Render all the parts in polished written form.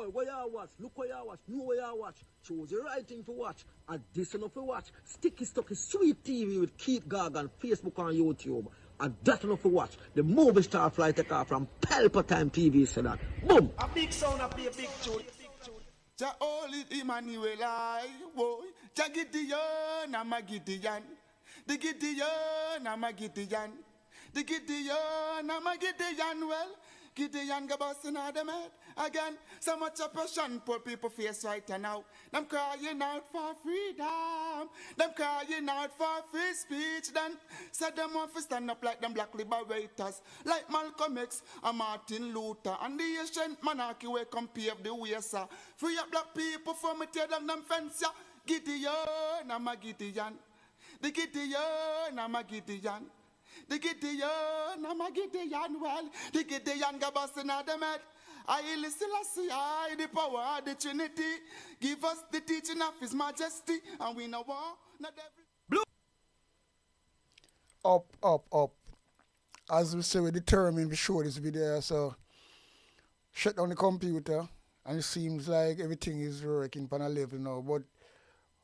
boy, where you watch? Look where you watch. Know where you watch. Choose the right thing to watch. And this enough to watch. Sticky Stucky Sweet TV with Keith Gag on Facebook and YouTube. And that's enough to watch. The movie star fly take off from Palpatine TV so that. Boom! A big sound, a play a big tune. Ja oli Emmanuel I boy. Ja Gideon, I'm a Gideon. The Gideon, I'm a Gideon. The Gideon, I'm a Gideon. Well, Gideon go busting out them head again. So much oppression poor people face right now. Them crying out for freedom. Them crying out for free speech. Then said them want to stand up like them black liberators, like Malcolm X and Martin Luther and the ancient monarchy will come pave the way, sir. Free up black people from me tear down them fence, yeah. Gideon, I'm a Gideon. The Gideon, I'm a Gideon. The Gideon, I'm a Gideon, well, the Gideon go busting out them head. I listen, I the power of the Trinity. Give us the teaching of His Majesty, and we know war, not every... Blue. Up. As we say, we're determined to show this video, so shut down the computer, and it seems like everything is working on a level now, but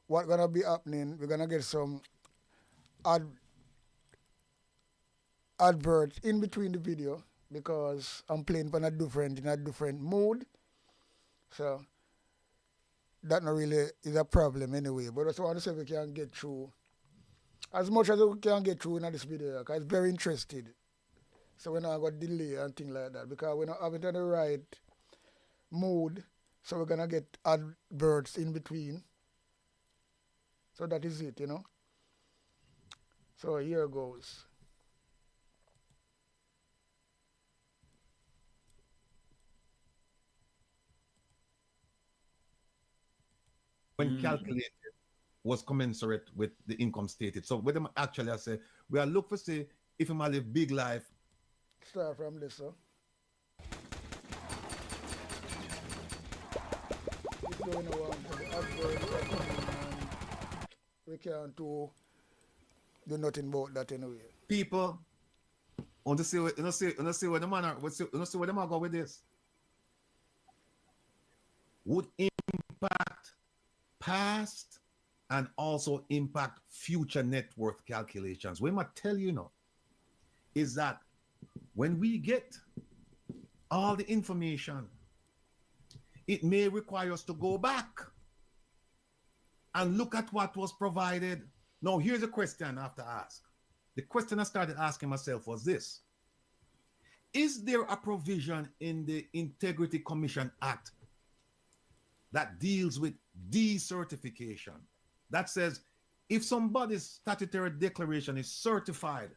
what's gonna be happening, we're gonna get some adverts in between the video because I'm playing in a different mood. So that not really is a problem anyway. But I just want to say we can get through as much as we can get through in this video because it's very interested. So we're not got delay and things like that because we're not having the right mood. So we're gonna get adverts in between. So that is it, you know. So here goes. When calculated was commensurate with the income stated. So what them actually I say, we are look for say if you might live big life. Start from this, sir. It's going on for the advert, we can't do nothing about that anyway. People want to see what the man are what see what them are go with this. Would impact past and also impact future net worth calculations. What I tell you now is that when we get all the information, it may require us to go back and look at what was provided. Now, here's a question I have to ask. The question I started asking myself was this. Is there a provision in the Integrity Commission Act that deals with decertification? That says if somebody's statutory declaration is certified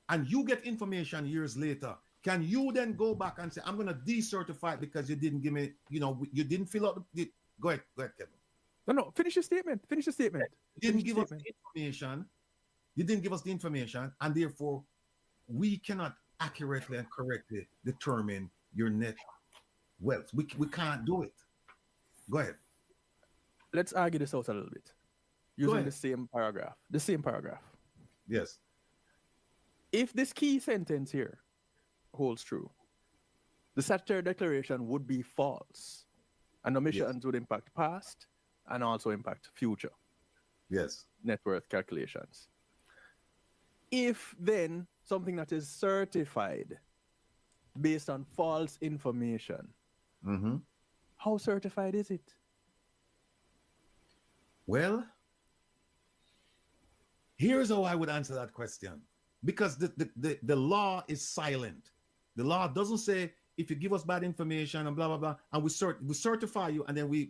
and you get information years later, can you then go back and say, I'm going to decertify it because you didn't give me, you didn't fill out the... Go ahead, Kevin. No, finish your statement. You didn't give us the information. You didn't give us the information, and therefore we cannot accurately and correctly determine your net wealth. We can't do it. Go ahead. Let's argue this out a little bit. Using the same paragraph. Yes. If this key sentence here holds true, the statutory declaration would be false. And omissions would impact past and also impact future. Yes. Net worth calculations. If then something that is certified based on false information, how certified is it? Well, here's how I would answer that question. Because the law is silent. The law doesn't say if you give us bad information and blah, blah, blah, and we certify you, and then we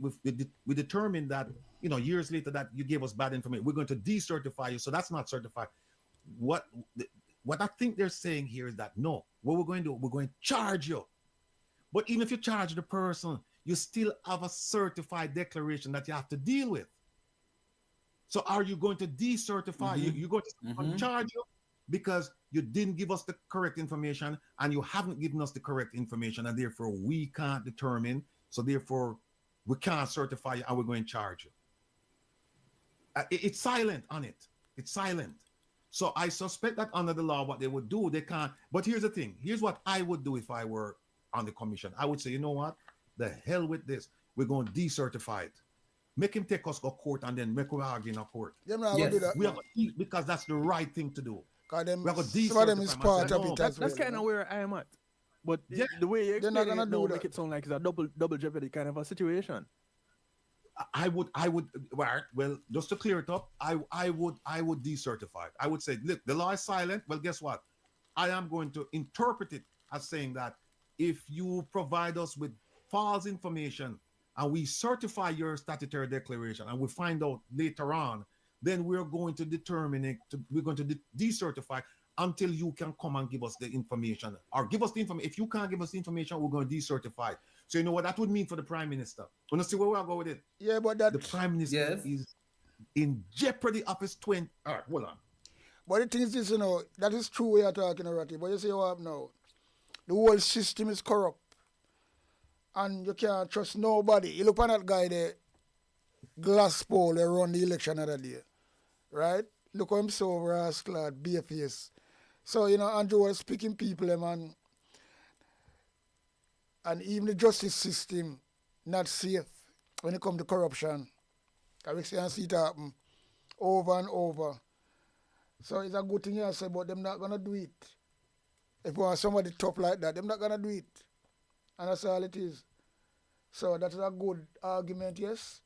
determine that, years later that you gave us bad information, we're going to decertify you. So that's not certified. What I think they're saying here is that, no, what we're going to do, we're going to charge you. But even if you charge the person, you still have a certified declaration that you have to deal with. So are you going to decertify you? You're going to charge you because you didn't give us the correct information and you haven't given us the correct information, and therefore we can't determine. So therefore we can't certify you and we're going to charge you. It's silent on it. It's silent. So I suspect that under the law, what they would do, they can't. But here's the thing. Here's what I would do if I were on the commission. I would say, you know what? the hell with this. We're going to decertify it. Make him take us to court and then make we argue in a court. Them not gonna do that. We are going because that's the right thing to do. Cause them, we are going to some of them is decertify. part of No, it as well. That's kind of where I am at. But Yeah. the way you They're not explain gonna it do now that. make it sound like it's a double jeopardy kind of a situation. I would, well, just to clear it up, I would decertify it. I would say, look, the law is silent. Well, guess what? I am going to interpret it as saying that if you provide us with false information and we certify your statutory declaration and we find out later on, then we're going to determine it, we're going to decertify until you can come and give us the information or give us the information. If you can't give us the information, we're going to decertify. So you know what that would mean for the Prime Minister? You want to see where we'll go with it? Yeah, but that The Prime Minister is in jeopardy of his 20. All right, hold on. But the thing is this, you know, that is true we are talking about it. But you see what happened now? The whole system is corrupt. And you can't trust nobody. You look at that guy there, glass pole, they run the election other day. Right? Look how him so rascal, bareface. So, you know, Andrew was speaking people, man. And even the justice system, not safe when it comes to corruption. We see it happen over and over. So it's a good thing you say, but them not gonna do it. If you want somebody tough like that, them not gonna do it. And that's all it is. So that is a good argument, yes.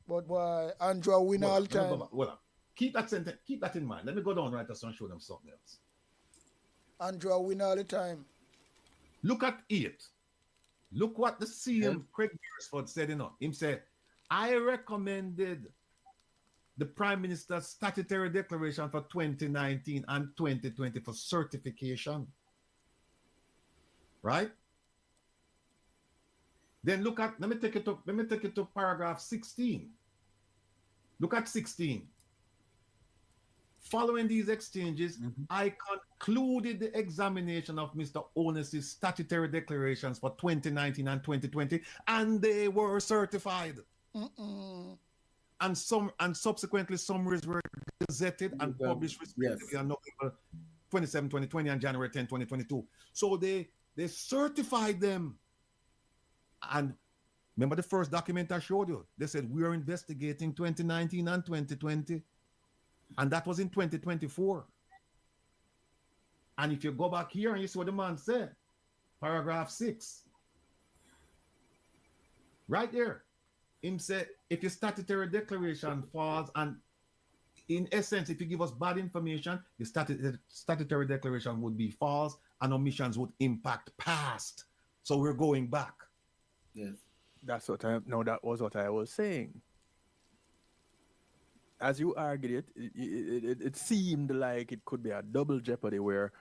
But boy, Andrew win all the time. Hold on. Keep that in mind. Let me go down right and show them something else. Andrew win all the time. Look at it. Look what the CM Craig Beresford said, you know. Him said, I recommended the Prime Minister's statutory declaration for 2019 and 2020 for certification. Right? Then look at, let me take it to paragraph 16. Look at 16. Following these exchanges, I concluded the examination of Mr. Onus' statutory declarations for 2019 and 2020, and they were certified. And subsequently summaries were gazetted and published respectively on November 27, 2020 and January 10, 2022. So they certified them. And remember the first document I showed you? They said we are investigating 2019 and 2020. And that was in 2024. And if you go back here and you see what the man said, paragraph 6, right there, him said, if your statutory declaration falls, and in essence, if you give us bad information, your statutory declaration would be false and omissions would impact past. So we're going back. Yes. That was what I was saying. As you argued it seemed like it could be a double jeopardy where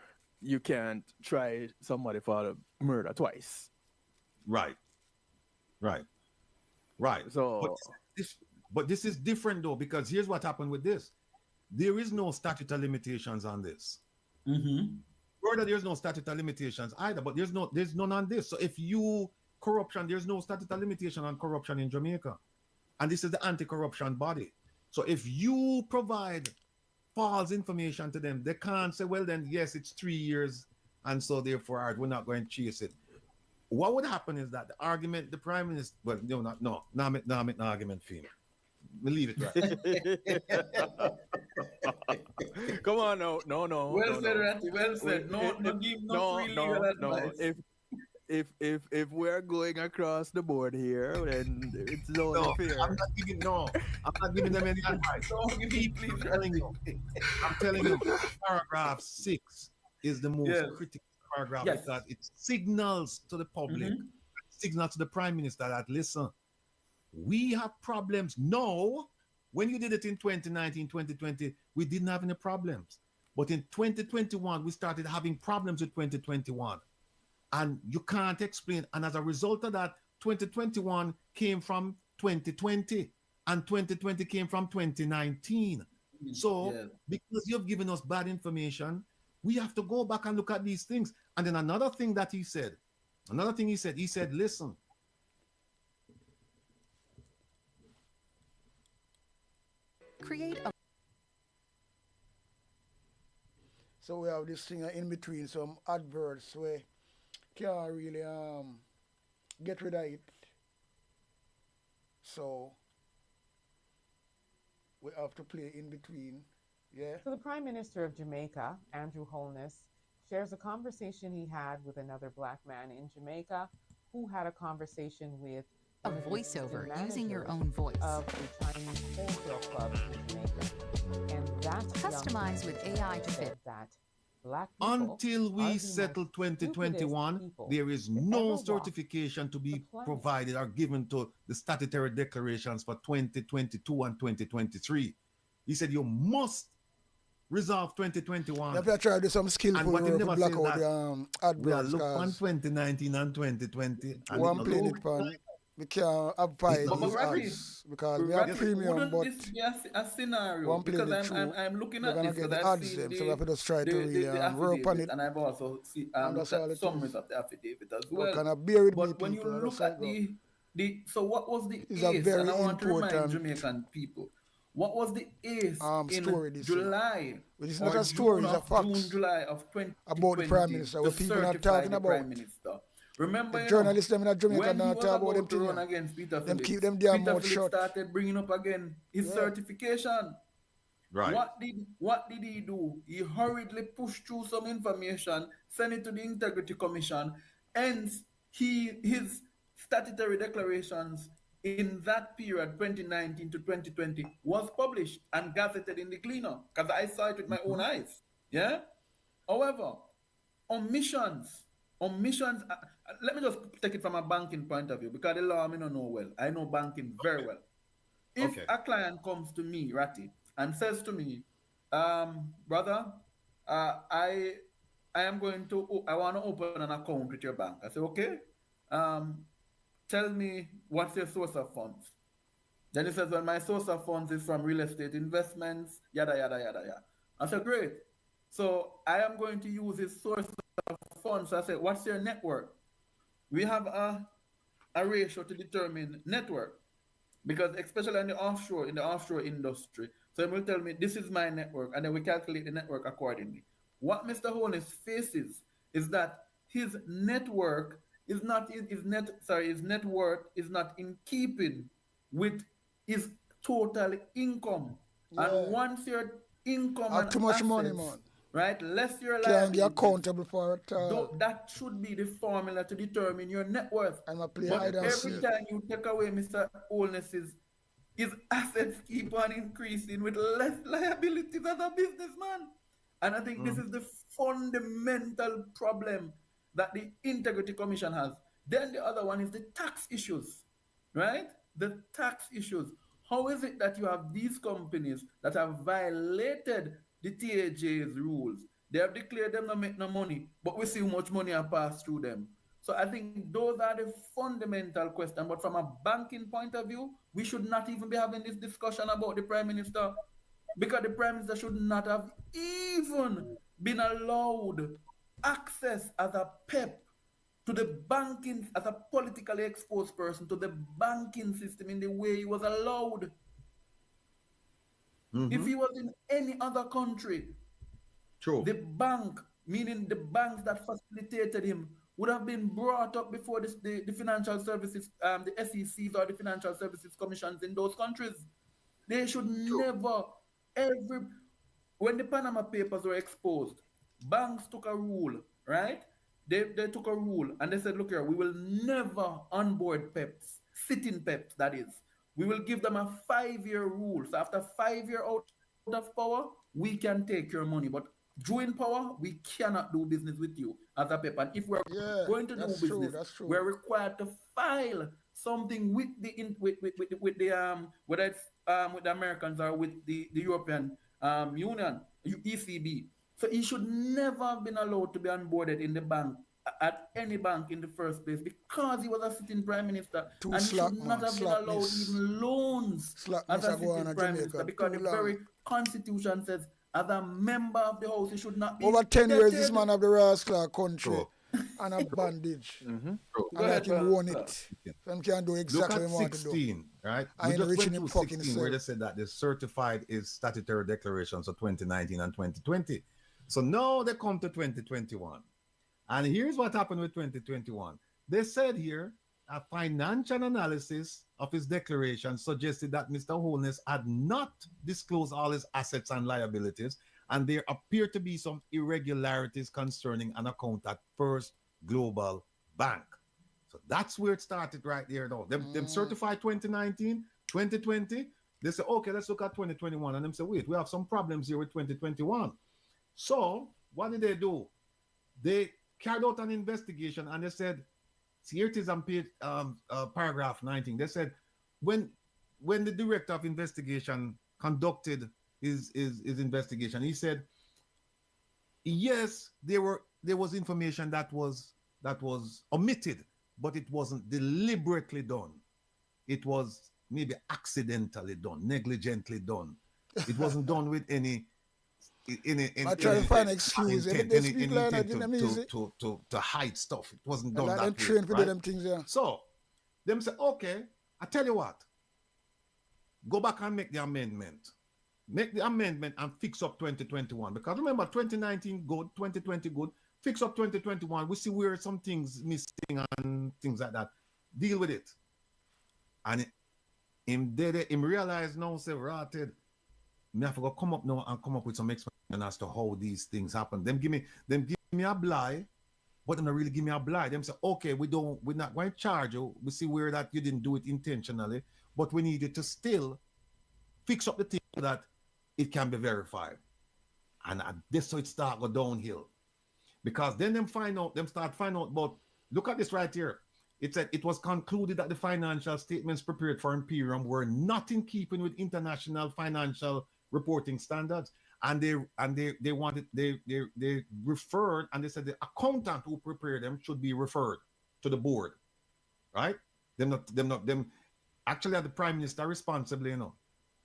you can't try somebody for murder twice. Right. So, but this is different though, because here's what happened with this. There is no statute of limitations on this. Further, there's no statute of limitations either, but there's none on this. So if you corruption, there's no statute of limitation on corruption in Jamaica. And this is the anti-corruption body. So if you provide false information to them, they can't say, well, then, yes, it's 3 years, and so therefore we're not going to chase it. What would happen is that the argument, the Prime Minister, well, no, make no argument for him. We leave it right. come on, no. Well said, Ratty, well said. No advice. If we're going across the board here, then it's only fair. I'm not giving them any advice. Don't give me, please. I'm telling you, paragraph 6 is the most critical paragraph because it signals to the public, signals to the Prime Minister that, listen, we have problems. No, when you did it in 2019, 2020, we didn't have any problems. But in 2021, we started having problems with 2021. And you can't explain. And as a result of that, 2021 came from 2020 and 2020 came from 2019. So because you've given us bad information, we have to go back and look at these things. And then another thing he said, listen, create a So we have this thing in between, some adverts where can't really get rid of it. So we have to play in between. Yeah. So the Prime Minister of Jamaica, Andrew Holness, shares a conversation he had with another black man in Jamaica who had a conversation with A the voiceover using your managers own voice. of the Chinese wholesale club in Jamaica. And that Customized with AI to fit. that black people Until are we the settle most 2021, stupidest people there is to ever no walk certification to be the planet. provided or given to the statutory declarations for 2022 and 2023. He said you must resolve 2021. You have to try to do some skillful what he work to never block said out that the we are AdBlocks. look on 2019 and 2020. And One it playing look it pan. We can't abide But these Rafi, ads because we have premium, wouldn't but this be a scenario? one playing Because it I'm through, looking we're at gonna this get because the I've ads seen them, so we have to just try to the really work on affidavit, it. and I've also And looked that's all at it summaries is. of the affidavit as We well. kind of bear with me, But when you people. look That's how at it go. so what was the It's a ace? very And I want to remind important Jamaican people, what was the ace story in this year. July? Which is or not a story, June it's a of fact June, July of 2020 about the Prime Minister, what to people are certify talking the about. Prime Minister. Remember, The you journalists know, them in Jamaica when he not was talk about them about to thing. run against Peter Them Phillips, keep them their Peter mouth Phillips shut. started bringing up again his Yeah. certification. right. What did he do? He hurriedly pushed through some information, sent it to the Integrity Commission, and his statutory declarations in that period, 2019 to 2020, was published and gazetted in the Gleaner, because I saw it with my own eyes. Yeah. However, omissions. Let me just take it from a banking point of view, because the law I don't know well. I know banking very well. If Okay. a client comes to me, Ratty, and says to me, brother, I want to open an account with your bank. I say, okay. Tell me what's your source of funds. Then he says, well, my source of funds is from real estate investments, yada, yada, yada, yada. I said, great. So I am going to use his source of funds. I said, what's your net worth? We have a ratio to determine net worth, because especially in the offshore industry. So he will tell me, this is my network, and then we calculate the network accordingly. What Mr. Holness faces is that his network is not his net worth is not in keeping with his total income. Yeah. And once your income Have and too much assets, money, man. right, less your Can't get liabilities, accountable for it. that should be the formula to determine your net worth. I'm a play But hide and every seek. time you take away Mr. Holness's, his assets keep on increasing with less liabilities as a businessman. And I think this is the fundamental problem that the Integrity Commission has. Then the other one is the tax issues, right? The tax issues. How is it that you have these companies that have violated the TAJ's rules? They have declared them not make no money, but we see how much money are passed through them. So I think those are the fundamental questions. But from a banking point of view, we should not even be having this discussion about the Prime Minister, because the Prime Minister should not have even been allowed access as a PEP to the banking, as a politically exposed person, to the banking system in the way he was allowed. If he was in any other country, True. the bank, meaning the banks that facilitated him, would have been brought up before the financial services, the SECs or the financial services commissions in those countries. They should never, when the Panama Papers were exposed, banks took a rule, right? They took a rule and they said, look here, we will never onboard PEPs, sitting PEPs, that is. We will give them a 5-year rule. So after 5 years out of power, we can take your money. But during power, we cannot do business with you as a PEP. And if we're going to do business, we're required to file something with the whether it's with the Americans or with the European Union, ECB. So he should never have been allowed to be onboarded in the bank, at any bank in the first place, because he was a sitting Prime Minister. And he should not have been allowed even loans as a sitting Prime Minister, because the very Constitution says, as a member of the House, he should not be over 10 years, indebted. this man have the rascal country and a bandage. And like him won it. Some can do exactly what he want to do. 16, right? I We ain't just reaching went him through fucking 16 where they said that the certified is statutory declarations of 2019 and 2020. So now they come to 2021. And here's what happened with 2021. They said here, a financial analysis of his declaration suggested that Mr. Holness had not disclosed all his assets and liabilities, and there appear to be some irregularities concerning an account at First Global Bank. So that's where it started right there. Now, them certified 2019, 2020. They say, okay, let's look at 2021. And them say, wait, we have some problems here with 2021. So what did they do? They carried out an investigation and they said, see, here it is on page, paragraph 19. They said, when the director of investigation conducted his investigation, he said, yes, there was information that was omitted, but it wasn't deliberately done. It was maybe accidentally done, negligently done. It wasn't done with any I try to find an excuse. intent to hide stuff. It wasn't done that way. Train for right? them things, yeah. So, them say, okay, I tell you what, go back and make the amendment. Make the amendment and fix up 2021. Because remember, 2019 good, 2020 good, fix up 2021. We see where some things missing and things like that. Deal with it. And him realize now, say, rotted, me have to go come up now and come up with some explanation as to how these things happen. Them give me a blight, but them not really give me a blight. Them say, okay, we're not going to charge you. We see where that you didn't do it intentionally, but we need you to still fix up the thing so that it can be verified. And this so it start go downhill. Because then them start find out about, look at this right here. It said it was concluded that the financial statements prepared for Imperium were not in keeping with international financial reporting standards, and they referred, and they said the accountant who prepared them should be referred to the board, right? Them actually are the prime minister responsible, you know.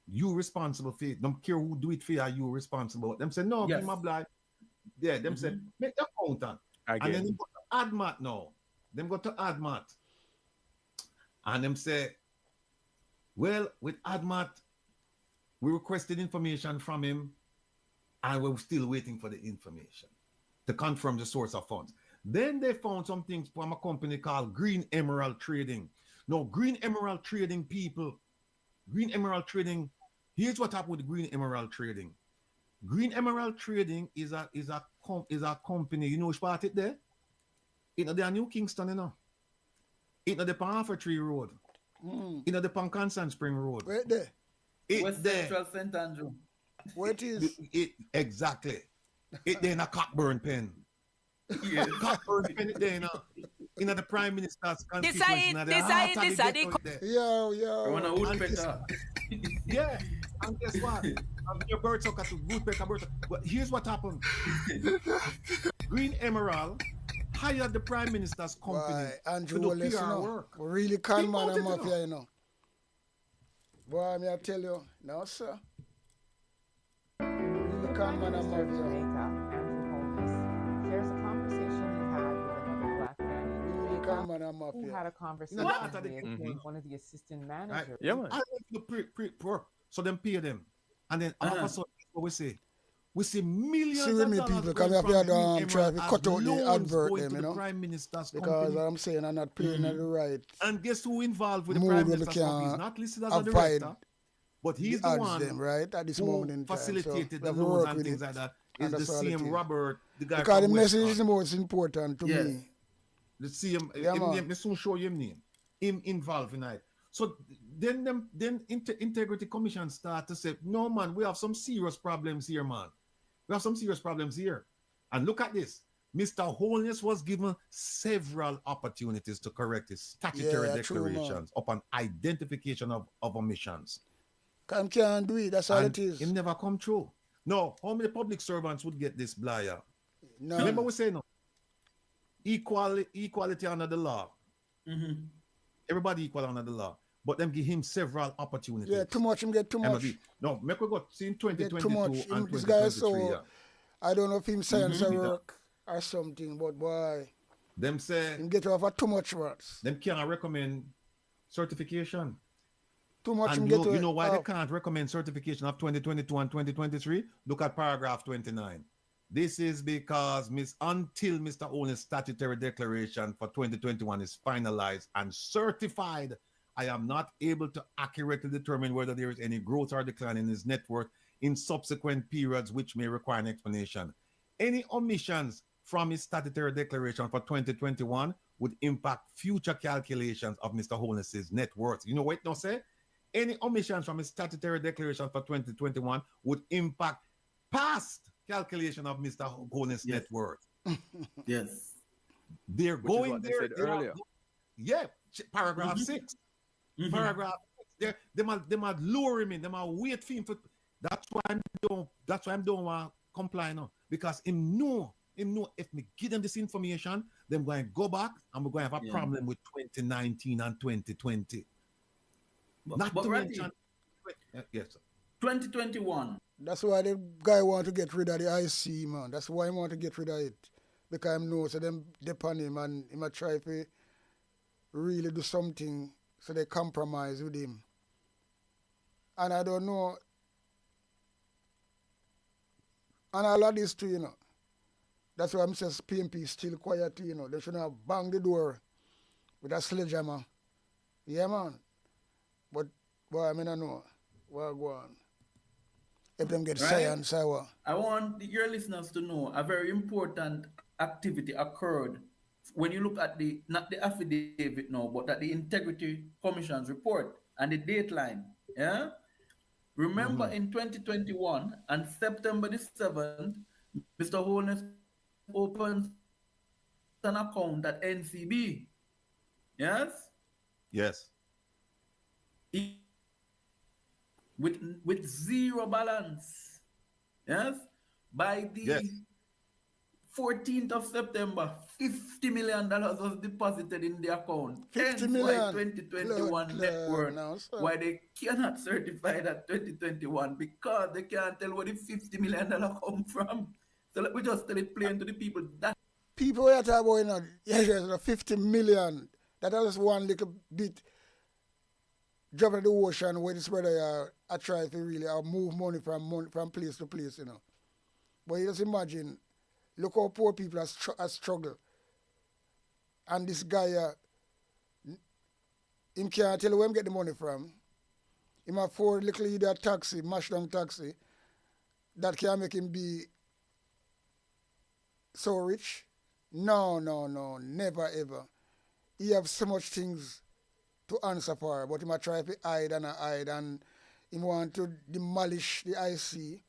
You responsible for it. Don't care who do it for you, are you responsible? Them say no, yes. Give my blind. Yeah, them say make the accountant. And then they go to ADMAT now. Them go to ADMAT. And them say, well, with ADMAT, we requested information from him and we're still waiting for the information to confirm the source of funds. Then they found some things from a company called Green Emerald Trading. Now, Green Emerald Trading people, Green Emerald Trading, here's what happened with Green Emerald Trading. Green Emerald Trading is a company, you know which part it there? It's not there New Kingston, you know. It's not the Half Tree Road. It's not the Constant Spring Road. Right there. West Central St. Andrew. Where it is? Exactly. It there in a Cockburn pen. Yeah. Cockburn pen it there, you know. In the Prime Minister's constitution. Yo. I want a woodpecker. Yeah. And guess what? Your bird sucker to woodpecker bird. But here's what happened. Green Emerald hired the Prime Minister's company Andrew to do PR work. We really can't man a mafia, you know. Boy, may I tell you, no, sir. Really can't man a mafia. Jamaica, Andrew Holness shares a conversation he had with another black man in Jamaica who had a conversation with one of the assistant managers. Yeah, man. So them pay them. And then all of a sudden, what we see millions of dollars people come up here and try to cut out the advert going them, to you the know? Prime Minister's because company. I'm saying I'm not paying the right. And guess who involved with the Prime Minister's company? He's not listed as a director, but he's the one them, right, at this who moment in time. facilitated So the loans and things like that. Is the same Robert, the guy because from the message Westcott. is the most important to me. The same, I soon show you him name. Him involved in it. So then Integrity Commission start to say, no man, we have some serious problems here, man. We have some serious problems here. And look at this. Mr. Holness was given several opportunities to correct his statutory declarations upon identification of omissions. Can't do it, that's all it is. It never come true. No, how many public servants would get this blyer? No. Remember we say no. Equality under the law. Everybody equal under the law. But them give him several opportunities. Yeah, too much, him get too much. No, make we go see in 2022 and 2023. This guy so, I don't know if him science work or something, but boy, them say him get over too much words. Them can't recommend certification. Too much and him get you know why they can't recommend certification of 2022 and 2023? Look at paragraph 29. This is because until Mr. Owens' statutory declaration for 2021 is finalized and certified, I am not able to accurately determine whether there is any growth or decline in his net worth in subsequent periods, which may require an explanation. Any omissions from his statutory declaration for 2021 would impact future calculations of Mr. Holness's net worth. You know what it say? Any omissions from his statutory declaration for 2021 would impact past calculation of Mr. Holness' net worth. Yes. They're Which going is what there. they said earlier. Yeah, paragraph 6. Paragraph 6. They might lure him in. They might wait for him for. That's why I'm doing comply now, because him know if me give them this information, then I'm going to go back and we're going to have a problem with 2019 and 2020. Not to mention, yes, sir. 2021. That's why the guy want to get rid of the IC, man. That's why he want to get rid of it. Because I know so them depend him and he might try to really do something so they compromise with him. And I don't know. And all of this too, you know. That's why I'm saying PMP still quiet, you know. They shouldn't have banged the door with a sledgehammer. Yeah, man. But, boy, I mean, I know. Well, go on. If them get science, I want your listeners to know a very important activity occurred when you look at not the affidavit now, but at the Integrity Commission's report and the dateline. Yeah? Remember in 2021 and September the 7th, Mr. Holness opens an account at NCB. Yes? Yes. With zero balance. Yes? By the 14th of September, $50 million was deposited in the account. 50 million. 2021 net worth. Why they cannot certify that 2021 because they can't tell where the $50 million come from. So let me just tell it plain to the people. That people are talking about, yes, 50 million. That was one little bit drop in the ocean where this brother I try to really move money from place to place, you know. But you just imagine, look how poor people are struggle. And this guy, him can't tell where him get the money from. Him afford little either taxi, mash down taxi, that can make him be so rich. No, never ever. He have so much things to answer for, but he might try to hide and he want to demolish the IC.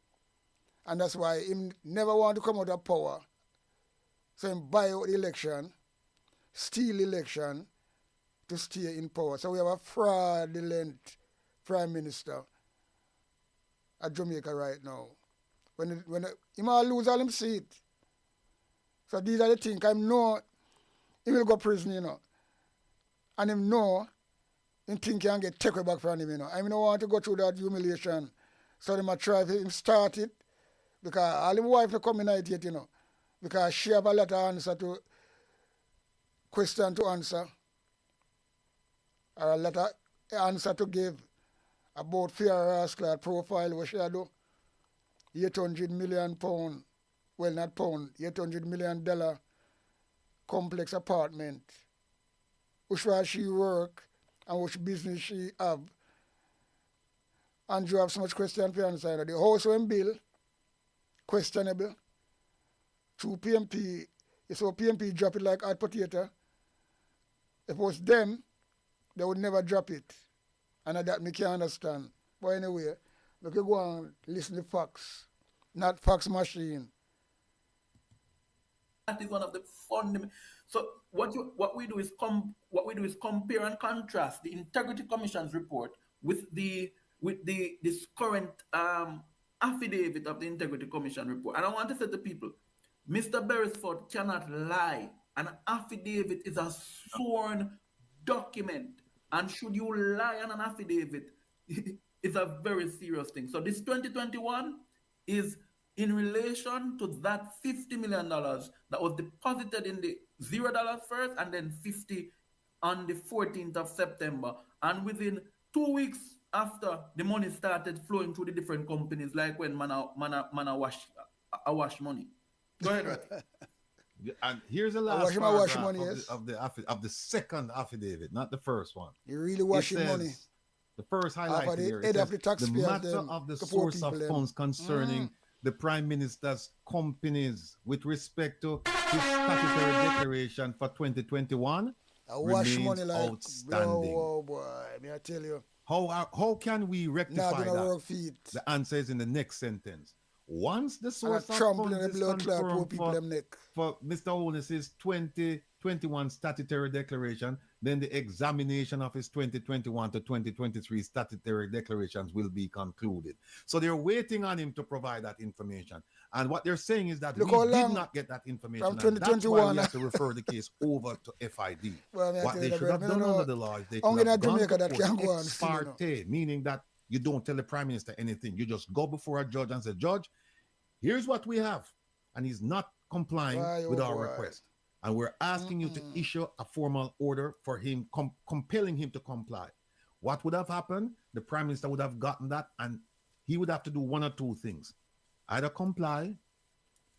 And that's why he never want to come out of power. So he buy out the election, steal the election to stay in power. So we have a fraudulent prime minister at Jamaica right now. When he might lose all him seat. So these are the things I know he will go prison, you know. And him know him think he can get taken back from him, you know. I don't want to go through that humiliation. So they might try to him start it. Because all his wife not coming out yet, you know. Because she have a lot of answer to question to answer. Or a lot of answer to give about fair rascal profile what she do. £800 million, well not pound, $800 million complex apartment. Which way she work and which business she have. And you have so much question to answer. The house when bill, questionable. Through PMP, you saw PMP drop it like hot potato. If it was them, they would never drop it. And that me can't understand. But anyway, we can go and listen to facts, not fax machine. That is one of the fundamental. So what we do is compare and contrast the Integrity Commission's report with this current affidavit of the Integrity Commission report. And I want to say to people, Mr. Beresford cannot lie. An affidavit is a sworn document. And should you lie on an affidavit, it's a very serious thing. So this 2021 is in relation to that $50 million that was deposited in the $0 first and then 50 on the 14th of September. And within 2 weeks after, the money started flowing through the different companies, like when man wash money. Go ahead, Rick. And here's the last paragraph of the second affidavit, not the first one. You really washing money. The first highlight here, it says, the matter of the source of funds concerning the Prime Minister's companies with respect to his statutory declaration for 2021 remains outstanding. Oh boy, may I tell you. How can we rectify that? The answer is in the next sentence. Once the source of funds is confirmed for Mr. Holness's 2021 statutory declaration, then the examination of his 2021 to 2023 statutory declarations will be concluded. So they're waiting on him to provide that information. And what they're saying is that we did not get that information. From 2021. That's why we have to refer the case over to FID. Well, what they should have done under the law is they could have gone to ex parte, meaning that you don't tell the Prime Minister anything. You just go before a judge and say, Judge, here's what we have. And he's not complying with our request. And we're asking you to issue a formal order for him, compelling him to comply. What would have happened? The Prime Minister would have gotten that, and he would have to do one or two things. Either comply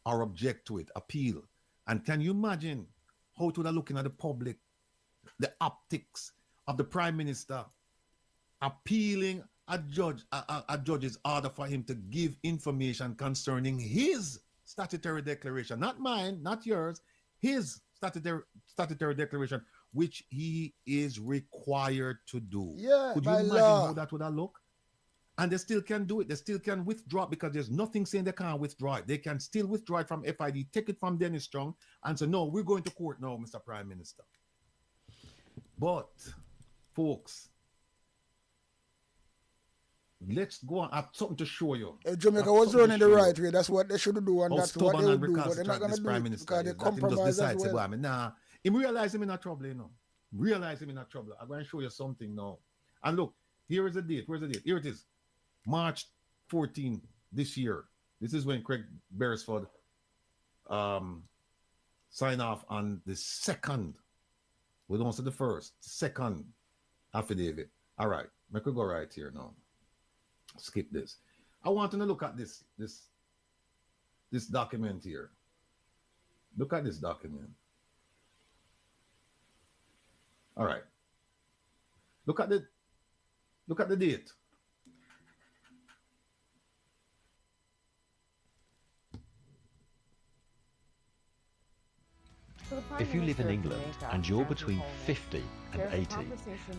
or object to it, appeal. And can you imagine how it would have looking at the public, the optics of the Prime Minister appealing a judge's order for him to give information concerning his statutory declaration, not mine, not yours, his statutory declaration, which he is required to do. Yeah, could you imagine how that would have looked? And they still can do it. They still can withdraw it because there's nothing saying they can't withdraw it. They can still withdraw it from FID, take it from Dennis Strong, and say, no, we're going to court now, Mr. Prime Minister. But, folks, let's go on. I have something to show you. If Jamaica was running the right way, that's what they should do, and that's what they would do. But they're not going to do it because they compromise as well. Nah, him realize him in a trouble, you know. Realize him in a trouble. I'm going to show you something now. And look, here is the date. Where's the date? Here it is. March 14 this year. This is when Craig Beresford signed off on the second. We don't say the first, second affidavit. All right, we could go right here now. Skip this. I want to look at this document here. Look at this document. All right. Look at the date. If you live in England and you're between 50 and 80,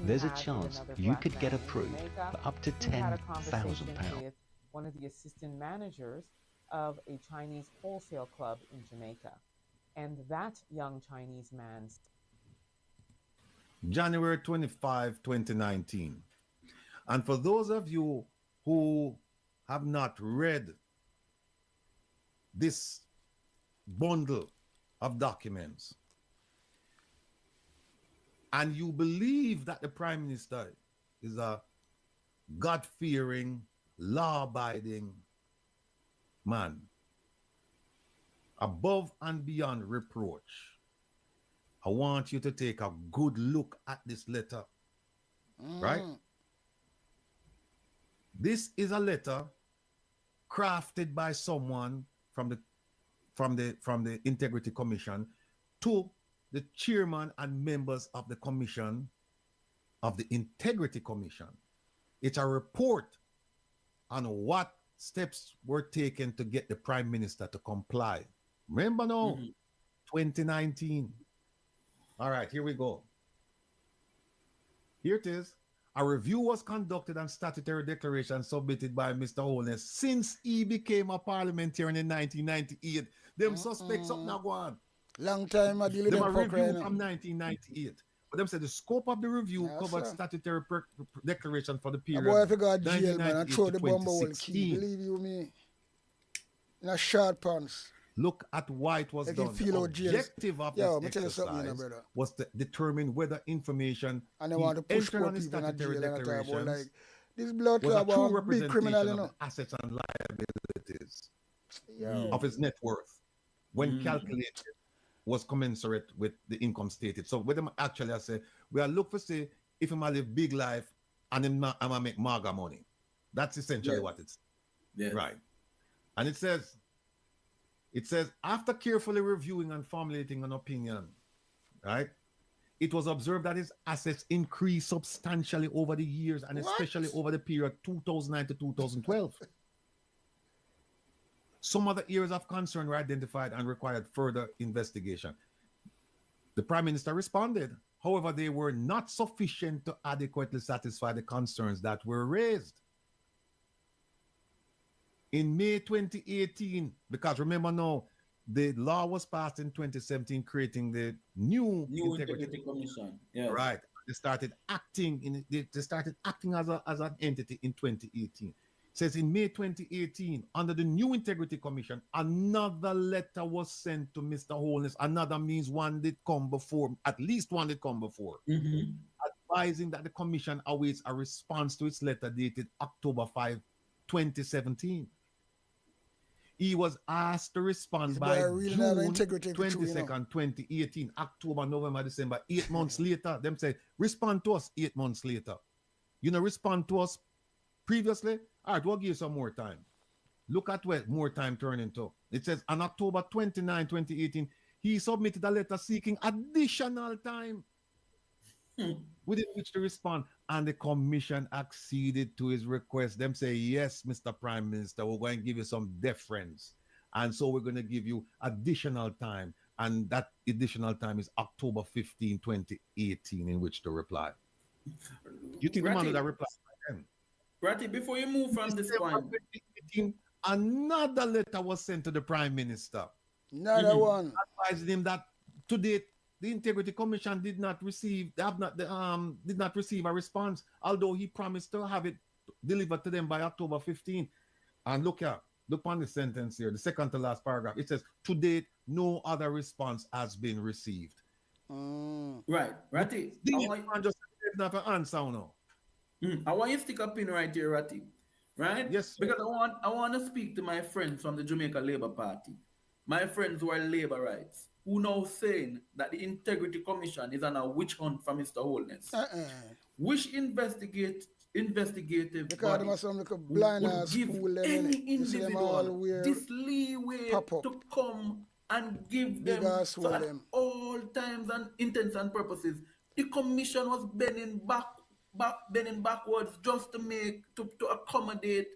there's a chance you could get approved for up to £10,000. One of the assistant managers of a Chinese wholesale club in Jamaica. And that young Chinese man... January 25, 2019. And for those of you who have not read this bundle of documents, and you believe that the Prime Minister is a God-fearing, law-abiding man, above and beyond reproach, I want you to take a good look at this letter, right? This is a letter crafted by someone from the Integrity Commission to the chairman and members of the commission, of the Integrity Commission. It's a report on what steps were taken to get the Prime Minister to comply. Remember now, 2019. All right, here we go. Here it is. A review was conducted on statutory declaration submitted by Mr. Holness since he became a parliamentarian in 1998. Them suspects up now go on. Long time I deal with them a review from 1998. But them said the scope of the review covered statutory declaration for the period. Boy, if you got jail, man, I throw the bomb hole key. Believe you me. In a short pants. Look at why it was done. The objective of this exercise was to determine whether information and they want to push on the statutory declarations like, this blood was a true big representation criminal, you of know? the assets and liabilities of his net worth when calculated was commensurate with the income stated. So with them actually, I say, we are look for say if I'm live big life and I'm gonna make maga money. That's essentially what it's right. And it says It says, after carefully reviewing and formulating an opinion, right, it was observed that his assets increased substantially over the years and especially over the period 2009 to 2012. Some other areas of concern were identified and required further investigation. The Prime Minister responded. However, they were not sufficient to adequately satisfy the concerns that were raised. In May 2018, because remember now, the law was passed in 2017, creating the new Integrity Commission. Yes. Right. They started acting as an entity in 2018. It says in May 2018, under the new Integrity Commission, another letter was sent to Mr. Holness. Another means one did come before, at least one did come before, advising that the commission awaits a response to its letter dated October 5, 2017. He was asked to respond by June 22nd, 2018, October, November, December. 8 months later, them said, respond to us 8 months later. You know, respond to us previously? All right, we'll give you some more time. Look at what more time turned into. It says, on October 29, 2018, he submitted a letter seeking additional time within which to respond, and the commission acceded to his request. Them say, yes, Mr. Prime Minister, we're going to give you some deference, and so we're going to give you additional time, and that additional time is October 15, 2018, in which to reply. You think the man would have replied by then? Ratty, before you move from this point, another letter was sent to the Prime Minister. Another one advising him that to date the Integrity Commission did not receive a response, although he promised to have it delivered to them by October 15. And look on the sentence here, the second to last paragraph. It says, to date, no other response has been received. Right, Ratty. Just have an answer now. I want you to stick a pin right here, Ratty. Right? Yes. Because I want to speak to my friends from the Jamaica Labour Party. My friends who are labor rights, who now saying that the Integrity Commission is on a witch hunt for Mr. Holness. Which investigative because body some little blind would give any individual this leeway to come and give them so at all times and intents and purposes. The commission was bending backwards just to accommodate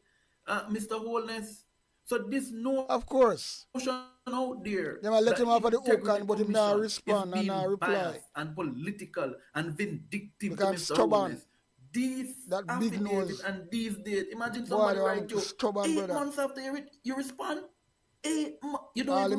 Mr. Holness. So this of course out there. They might let him off of the hook, but him not respond and not reply. And political and vindictive because to Mr. Stubborn. These that big nose and these days. Imagine somebody write you 8 months after you respond. You don't even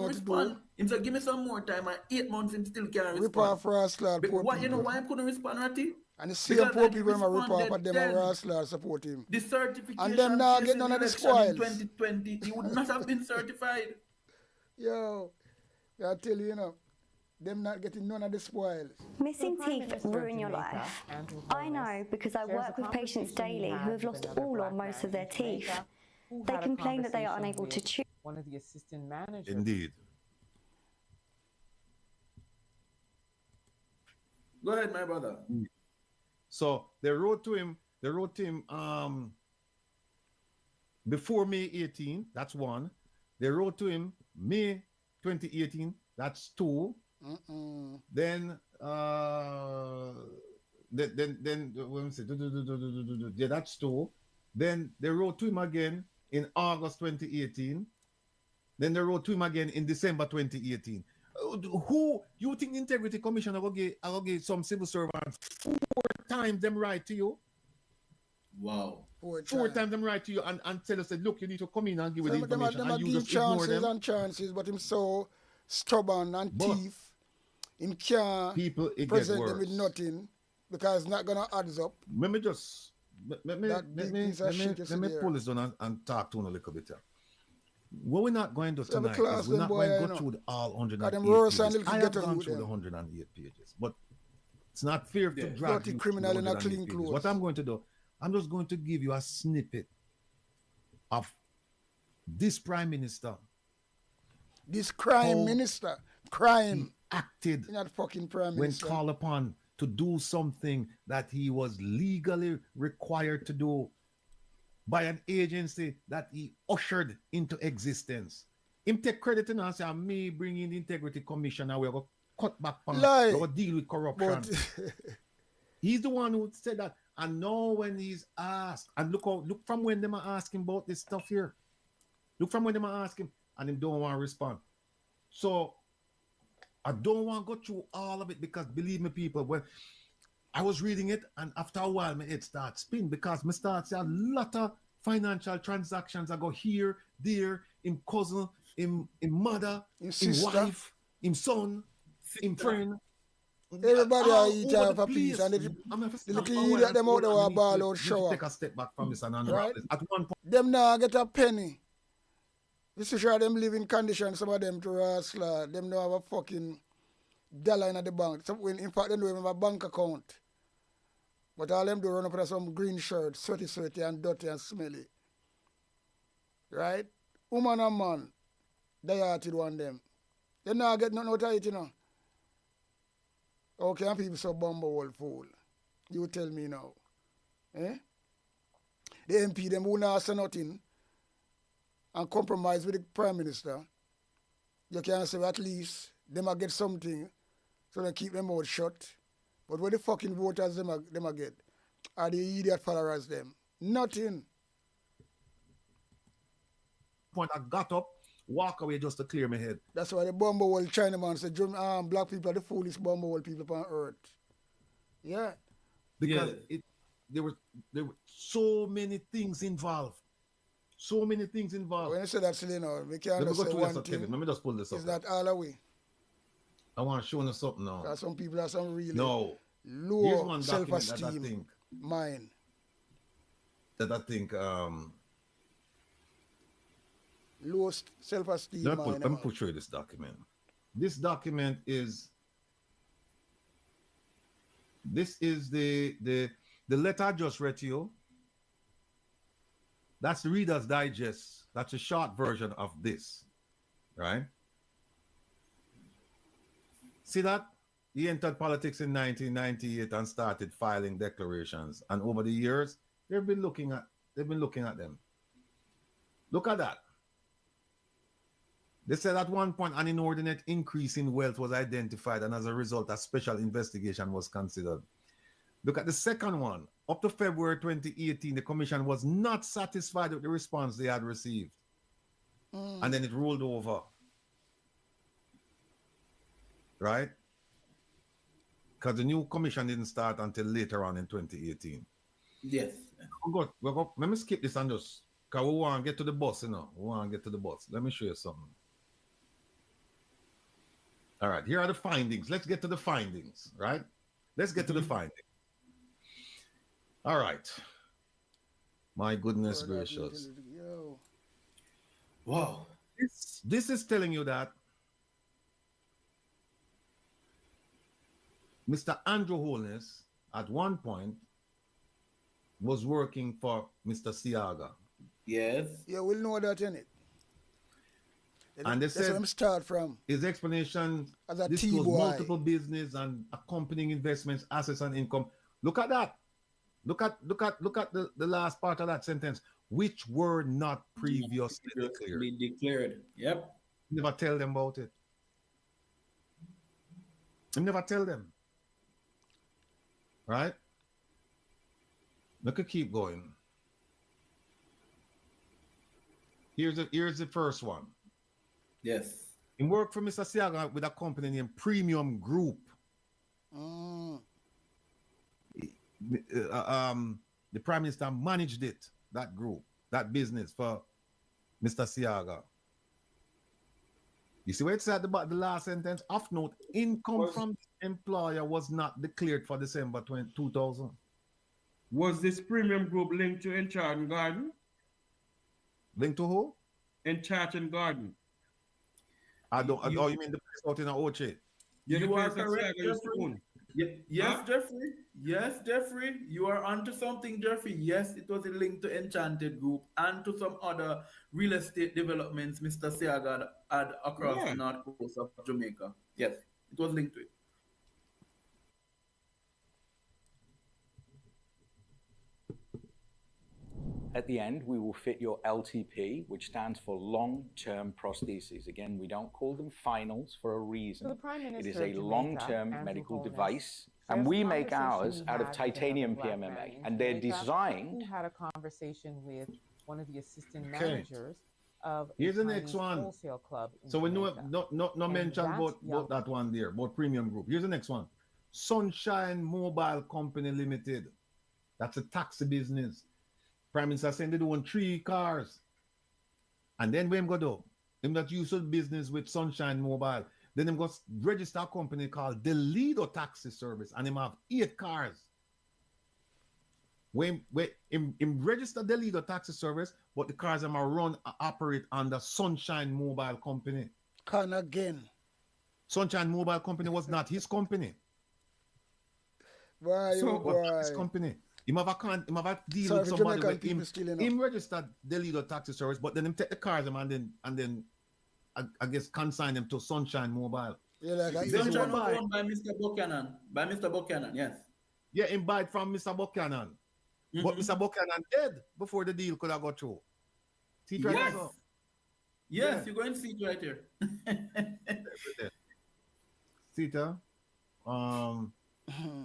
respond. Him say, give me some more time. And 8 months him still can't respond. Rip off Rastler. You know why I couldn't respond, Ratty? And the same poor people who rip off at them and Rastler support him. The certification and them now get none of the spoils. In 2020, he would not have been certified. Yo, I tell you, them not getting none of the spoils. Missing teeth ruin your life. I know because I work with patients daily who have lost all or most of their teeth. They complain that they are unable to chew. One of the assistant managers. Indeed. Go ahead, my brother. So they wrote to him before May 18, that's one. They wrote to him May 2018, that's two. Then when we say yeah, that's two. Then they wrote to him again in August 2018. Then they wrote to him again in December 2018. Who you think the Integrity Commission will get some civil servants 4 times them write to you? Wow. 4 times them write to you and tell us that look, you need to come in and give the information them and you give just ignore them. and chances, but him so stubborn and teeth. Him can't present them with nothing because it's not gonna add up. Let me pull this on and talk to him a little bit. What we're not going to tonight is we're not going to go through all 108 pages. I have gone through the 108 pages, but it's not fair to drag you criminal in a clean clothes. What I'm going to do, I'm just going to give you a snippet of this Prime Minister. This crime minister. Crime. Acted not fucking Prime Minister. When called upon to do something that he was legally required to do by an agency that he ushered into existence. him take credit in and say, me bringing the integrity commission and we're going to cut back on, Lie. we're going to deal with corruption. He's the one who said that. And now when he's asked, and look from when them are asking about this stuff here. Look from when them are asking, and they don't want to respond. So I don't want to go through all of it because believe me, people, when I was reading it, and after a while, my head starts spin because me start see a lot of financial transactions. I go here, there, in cousin, in mother, in wife, in son, in friend. Everybody are eat off a piece, and the little idiot them out there will ball out shower. Take a step back from this and right? At one point, them now get a penny. This is sure them live in condition, some of them to hustler. Them don't have a fucking dollar in the bank. Some, in fact, they don't even have a bank account. But all them do run up with some green shirt, sweaty and dirty and smelly. Right? Woman and man, they hearted one them. They now get nothing out of it, you know. Okay, and people so bumble fool. You tell me now. Eh? The MP, them who not say nothing and compromise with the Prime Minister, you can say at least them a get something so they keep them mouth shut. But what the fucking voters them a get? Are the idiot followers them? Nothing. Point I got up, walk away just to clear my head. That's why the bumble Chinaman said black people are the foolish bumble people on earth. Yeah. Because there were so many things involved. So many things involved. When you say that, you know, we can't Let me say go one through thing. Kevin. Let me just pull this up. Is that all away? I want to show you something now. Because some people have some really low self-esteem mind. That I think low self-esteem mind. Let me put you this document. This document is the letter I just read to you. That's the Reader's Digest. That's a short version of this, right? See that? He entered politics in 1998 and started filing declarations. And over the years, they've been looking at them. Look at that. They said at one point an inordinate increase in wealth was identified, and as a result, a special investigation was considered. Look at the second one. Up to February 2018, the commission was not satisfied with the response they had received. And then it rolled over. Right? Because the new commission didn't start until later on in 2018. Yes. Let me skip this and just, because we want to get to the bus, you know. We want to get to the bus. Let me show you something. All right, here are the findings. Let's get to the findings, right? Let's get to the findings. All right. My goodness gracious. Wow. This is telling you that Mr. Andrew Holness at one point was working for Mr. Siaga. Yes. Yeah, we'll know that in it. And they said him start from his explanation as a this was multiple business and accompanying investments, assets and income. Look at that. Look at the last part of that sentence, which were not previously declared. Yep. Never tell them about it. Never tell them. Right? Look at keep going. Here's the first one. Yes. He worked for Mr. Siaga with a company named Premium Group. The Prime Minister managed it, that group, that business for Mr. Siaga. You see where it said about the last sentence? Off note, income from the employer was not declared for December 2000. Was this Premium Group linked to Enchanted Garden? Linked to who? Enchanted Garden. You mean the place out in Oche? Yeah, you are correct, Jeffrey. Yes, Jeffrey. Yes, Jeffrey. You are onto something, Jeffrey. Yes, it was a link to Enchanted Group and to some other real estate developments Mr. Siaga had across the north coast of Jamaica. Yes, it was linked to it. at the end, we will fit your LTP, which stands for long-term prostheses. Again, we don't call them finals for a reason. So the Prime Minister It is a of Jamaica, long-term Andrew medical Holness, device, shares and a we make conversation ours he out of had with another titanium black man PMMA, in and they're Jamaica, designed. who had a conversation with one of the assistant Okay. managers of Here's a the next Chinese one. wholesale club in So we know Jamaica. no And mention that about young- that one there, about premium group. Here's the next one. Sunshine Mobile Company Limited. That's a taxi business. Prime Minister saying they own 3 cars. And then when him go do, him that use of business with Sunshine Mobile. Then him go register a company called the Lido Taxi Service, and him have 8 cars. When him register the Lido Taxi Service, but the cars them are run operate under Sunshine Mobile Company. Can again. Sunshine Mobile Company was not his company. Why, So oh it was not his boy. company. Him have a deal Sorry with for somebody Jamaican where people still, you know. him registered the Lido Taxi Service, but then him take the cars and then I guess consign them to Sunshine Mobile. Yeah, like I Sunshine was owned by Mr. Buchanan. By Mr. Buchanan, yes. Yeah, him buy it from Mr. Buchanan. But Mr. Buchanan dead before the deal could have got through. See it right Yes. now? Yes, Yeah. you're going to see it right here. See it, huh?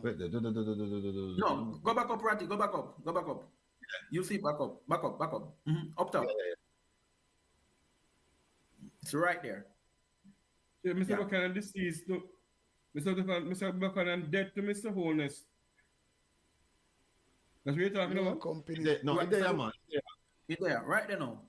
Wait, No, go back up, Ratty. Go back up. Go back up. You see, back up. Back up. Back up. Up top. It's right there. Yeah, Mr. Yeah. Buchanan deceased. No, Mr. Buchanan dead to Mr. Holness. That's what you're talking about? Company. No, Right, it's there, so- man. It's there, right there now.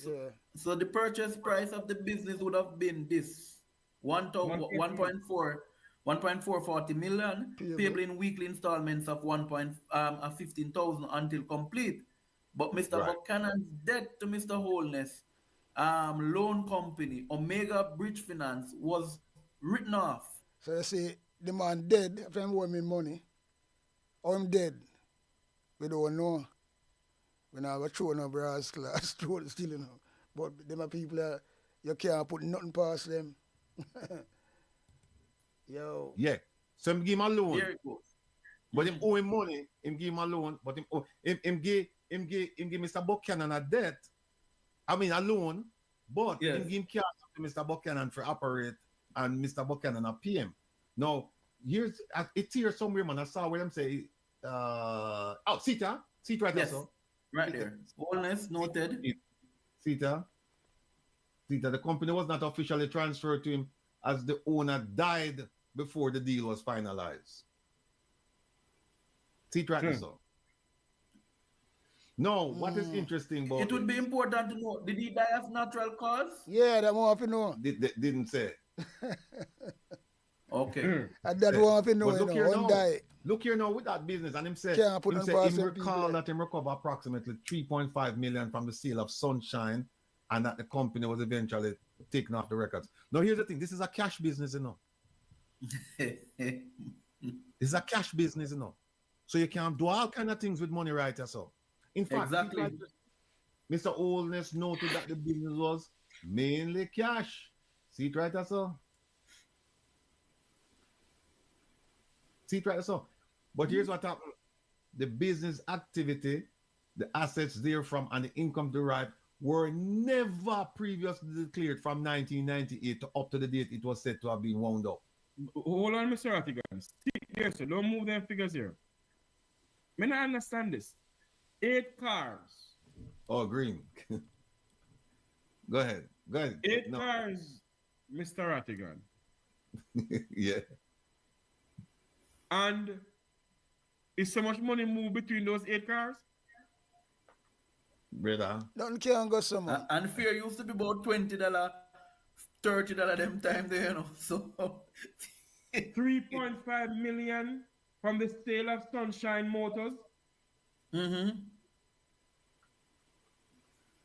Yeah. So the purchase price of the business would have been this 1.440 million, payable in weekly installments of 15,000 until complete. But Mr. Right. Buchanan's debt to Mr. Holness loan company, Omega Bridge Finance, was written off. So you see, the man dead after him owe me money. Or him dead. We don't know. We now have a throw no brass class, throw the still, you know. But them are people you can't put nothing past them. Yo. Yeah. So him give him a loan. Here it goes. But him owe him money, him give him a loan, but him give Mr. Buchanan a debt. I mean a loan, but Yes. him give him cash to Mr. Buchanan for operate and Mr. Buchanan a pay him. Now, it's here somewhere, man. I saw where them say Sita right Yes, there, so. right there. Holness noted. Sita, the company was not officially transferred to him as the owner died before the deal was finalized. See it right there, so. No, what is interesting about It would be important to know, did he die of natural cause? Yeah, that one have to know. Didn't say. Okay. And that one have to know, But you look know, here one now. die. Look here now with that business, and him said, Can't put him on said past him them recall people. that him recover approximately 3.5 million from the sale of Sunshine, and that the company was eventually taken off the records. Now here's the thing: this is a cash business, you know. It's a cash business, you know. So you can do all kind of things with money, right? So, in fact, Exactly. Mr. Holness noted that the business was mainly cash. See it right, so. See it right, so. But here's what happened: the business activity, the assets therefrom, and the income derived were never previously declared from 1998 to up to the date it was said to have been wound up. Hold on, Mr. Rattigan. Stick here, so don't move them figures here. Me not understand this. 8 cars. Oh, Green. Go ahead. 8 No. cars, Mr. Rattigan. Yeah. And is so much money moved between those 8 cars? Brother. Nothing can go somewhere. And fare used to be about $20, $30 them time there, you know. So 3.5 million from the sale of Sunshine Motors.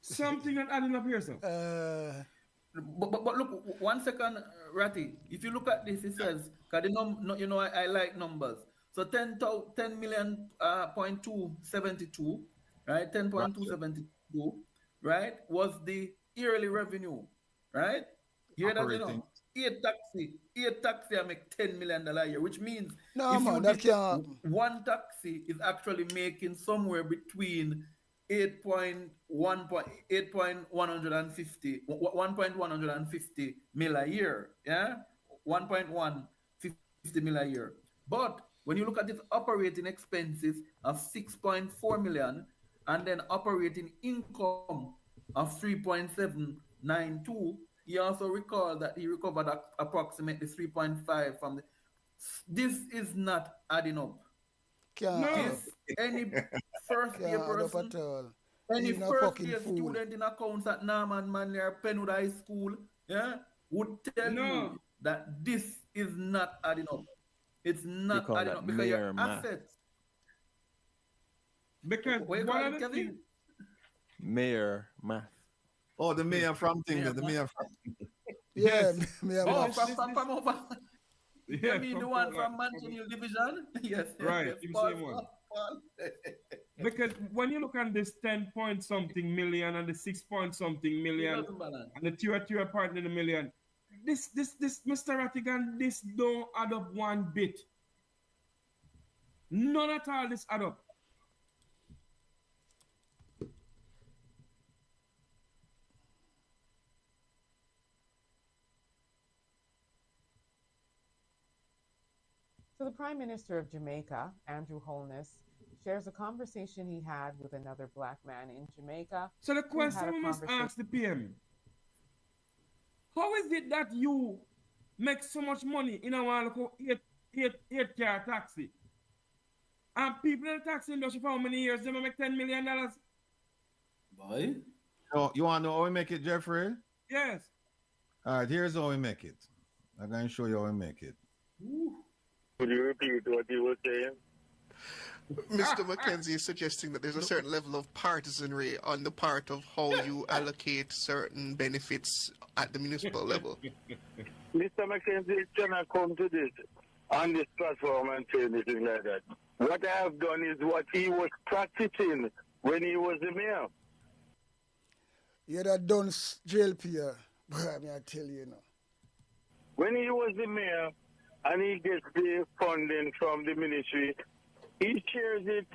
Something not adding up here, sir. But look, 1 second, Ratty. If you look at this, it says, cause you know, I like numbers. So 10 million point 272, right? 10.272, right? Was the yearly revenue, right? You hear that, you know? 8 taxi, I make $10 million a year, which means No, man, that can't. one taxi is actually making somewhere between 1.150 mil a year. Yeah, 1.150 mil a year. But when you look at his operating expenses of 6.4 million and then operating income of 3.792, he also recalled that he recovered approximately 3.5 from the. This is not adding up. This any first year person, any first year student in accounts at Norman Manley or Penwood High School, yeah, would tell you that this is not adding up. It's not adding up because your assets. Because one of the things. Mayor math. Oh, the mayor from thing, the mayor from. Yeah, mayor from over. Yeah, you mean the one from Mansion Hill Division? Yes. Right, yes, you same one. Because when you look at this 10 point something million and the 6 point something million and the tier part in the million, this, Mr. Rattigan, this don't add up one bit. None at all this add up. So the Prime Minister of Jamaica, Andrew Holness, shares a conversation he had with another black man in Jamaica. So the question we must ask the PM, how is it that you make so much in in a local 8-car taxi? And people in the taxi industry for how many years they make $10 million? Boy. Oh, you want to know how we make it, Jeffrey? Yes. All right, here's how we make it. I'm going to show you how we make it. Could you repeat what you were saying? Mr. McKenzie is suggesting that there's a certain level of partisanry on the part of how you allocate certain benefits at the municipal level. Mr. McKenzie cannot come to this on this platform and say anything like that. What I have done is what he was practicing when he was the mayor. You that done JLP, but I mean, I tell you now. When he was the mayor and he gets the funding from the ministry, he shares it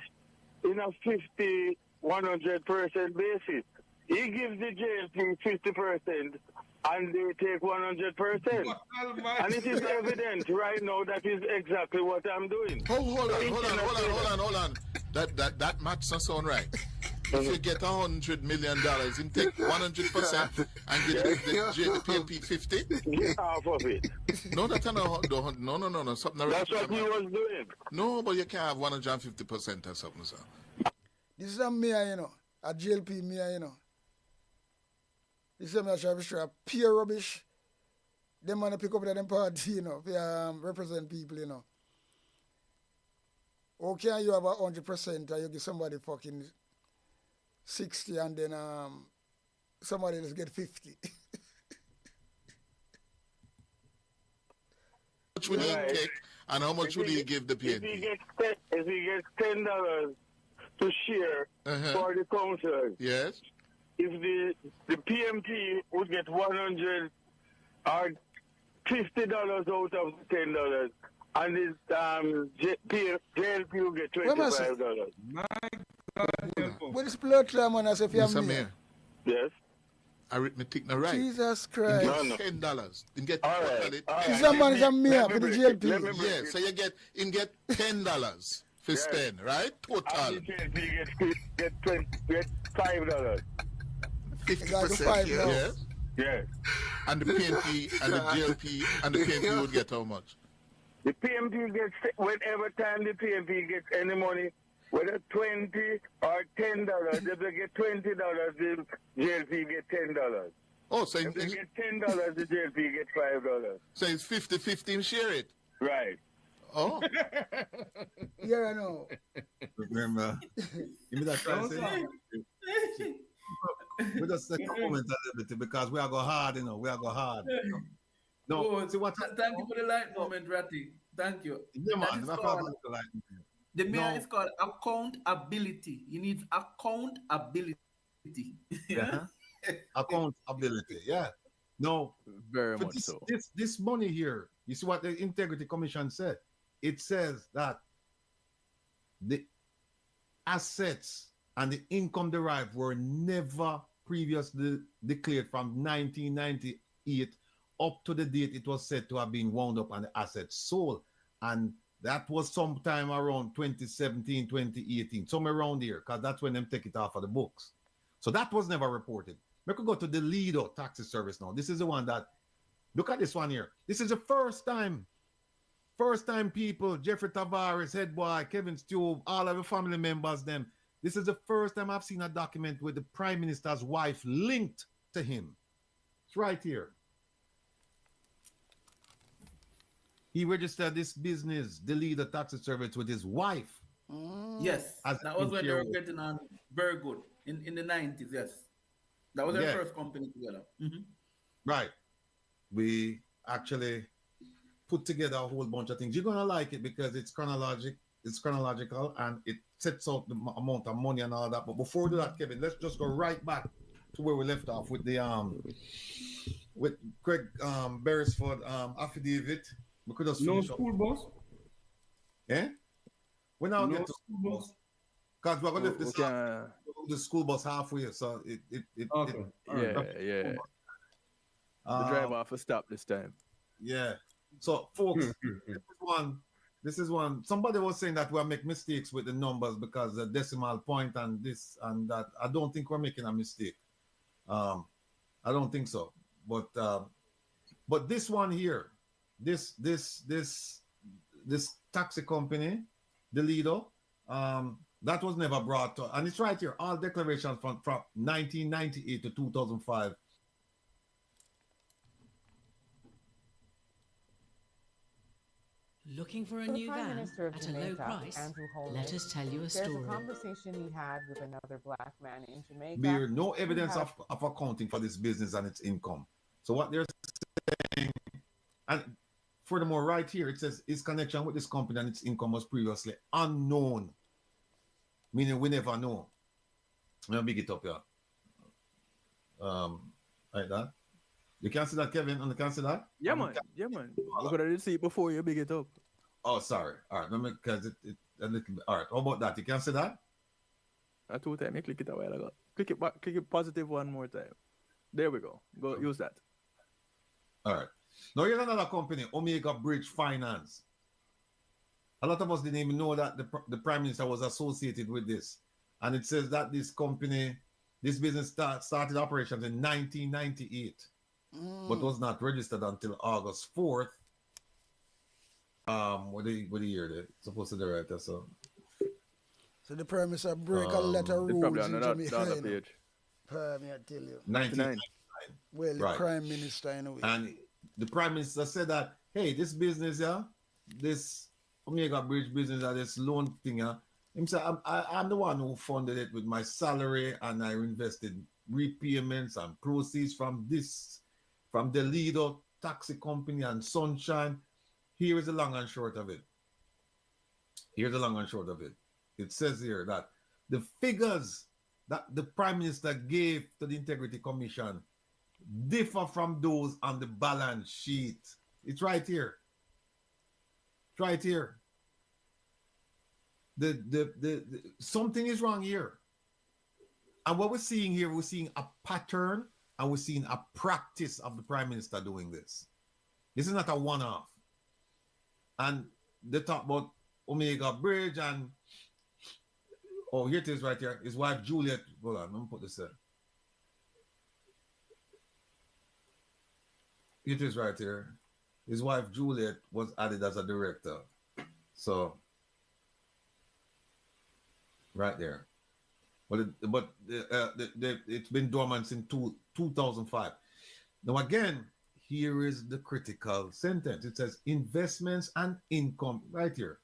in a 50, 100% basis. He gives the JLP 50% and they take 100%. And it is evident right now that is exactly what I'm doing. Hold on. That math's not sound right. If you get $100 million, you take 100% and get the PMP 50. Get half of it. No, that's not. No. Something that's what he was doing. No, but you can't have 150% or something, sir. This is a mayor, you know, a JLP mayor, you know. This is a mayor, sure, pure rubbish. Them man pick up them party, you know, to represent people, you know. How can you have 100% and you give somebody fucking 60 and then somebody else get 50? How much would he take and how much would he give the PNP? If he gets $10 to share for the council, yes. If the PMP would get 100 or $50 out of the $10, and his JLP will get $25. My God. What is blood clam on us if you're me? Yes. Arithmetic not right. Jesus Christ. You get $10. You get Is a man is a mayor for the JLP? Yeah, so you get $10 for spend, right? Total. And the JLP get $5. 50%, yes. Yes. And the PNP and the JLP and the PNP would get how much? The PMP gets, whenever time the PMP gets any money, whether $20 or $10, if they get $20, the JLP get $10. Oh, so if they get $10, the JLP get $5. So it's 50-50 and share it? Right. Oh. Yeah, I know. Remember, give me that translation. We just take a moment a little bit because we are go hard, you know. We are go hard. You know? No, oh, see what? Thank you for the light moment, Ratty. Thank you. Yeah, man. The mayor is called accountability. He needs accountability. Yeah. Accountability. Yeah. No. Very much so. This money here, you see what the Integrity Commission said? It says that the assets and the income derived were never previously declared from 1998 up to the date it was said to have been wound up and the assets sold. And that was sometime around 2017, 2018, somewhere around here, because that's when them take it off of the books. So that was never reported. We could go to the Lido taxi service now. This is the one that, look at this one here. This is the first time people, Jeffrey Tavares, Head Boy, Kevin Stube, all of the family members, them. This is the first time I've seen a document with the Prime Minister's wife linked to him. It's right here. He registered this business, the Lido taxi service, with his wife. Yes, that was when they were getting on very good in the 90s. Yes, that was their first company together. Right. We actually put together a whole bunch of things. You're gonna like it because it's chronological and it sets out the amount of money and all that. But before we do that, Kevin, let's just go right back to where we left off with the with Craig Beresford affidavit. We could just finish school up. bus. Eh? We now get to school bus. Because we're gonna lift the school bus halfway, so it okay. Yeah. The driver off a stop this time. Yeah. So folks, this is one. Somebody was saying that we'll make mistakes with the numbers because the decimal point and this and that. I don't think we're making a mistake. I don't think so. But this one here, this taxi company, the Lido, that was never brought to, and it's right here, all declarations from 1998 to 2005. Looking for a The new Prime van Minister of at a low Jamaica, price? Andrew Holness, Let us tell you a shares story. a conversation he had with another black man in Jamaica. There no evidence of accounting for this business and its income. So what they're saying, and furthermore, right here it says his connection with this company and its income was previously unknown, meaning we never know. I'm gonna big it up here, like that. You can see that, Kevin? And you can see that? Yeah, man. I could already see it before you big it up. Oh, sorry. All right, because it a little bit. All right, how about that? You can see that? I two times. You click it a while ago. Click it positive one more time. There we go. Go use that. All right. Now here's another company, Omega Bridge Finance. A lot of us didn't even know that the Prime Minister was associated with this. And it says that this company, this business started operations in 1998, but was not registered until August 4th. What the year they're supposed to do right there, so the Prime Minister break a lot of rules probably in on Jamaica. the page. Prime, I tell you. 1999. Well, the Right. Prime Minister in a way. And the Prime Minister said that, hey, this business, this Omega Bridge business, this loan thing, him say, I'm the one who funded it with my salary, and I invested repayments and proceeds from the Lido taxi company and Sunshine. Here is the long and short of it. It says here that the figures that the Prime Minister gave to the Integrity Commission differ from those on the balance sheet. It's right here. The something is wrong here. And what we're seeing here, we're seeing a pattern and we're seeing a practice of the Prime Minister doing this. This is not a one-off. And they talk about Omega Bridge and here it is right here. His wife Juliet. Hold on, let me put this in. It is right here. His wife Juliet was added as a director. So right there. But it's been dormant since 2005. Now again, here is the critical sentence. It says investments and income, right here.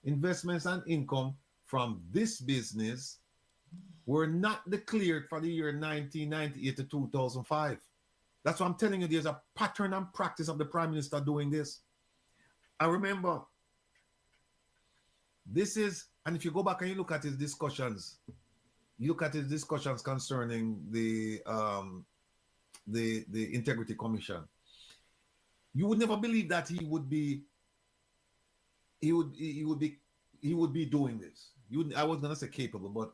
Investments and income from this business were not declared for the year 1998 to 2005. That's what I'm telling you. There's a pattern and practice of the Prime Minister doing this. I remember this is, and if you go back and you look at his discussions, concerning the Integrity Commission, you would never believe that he would be doing this. I was gonna say capable, but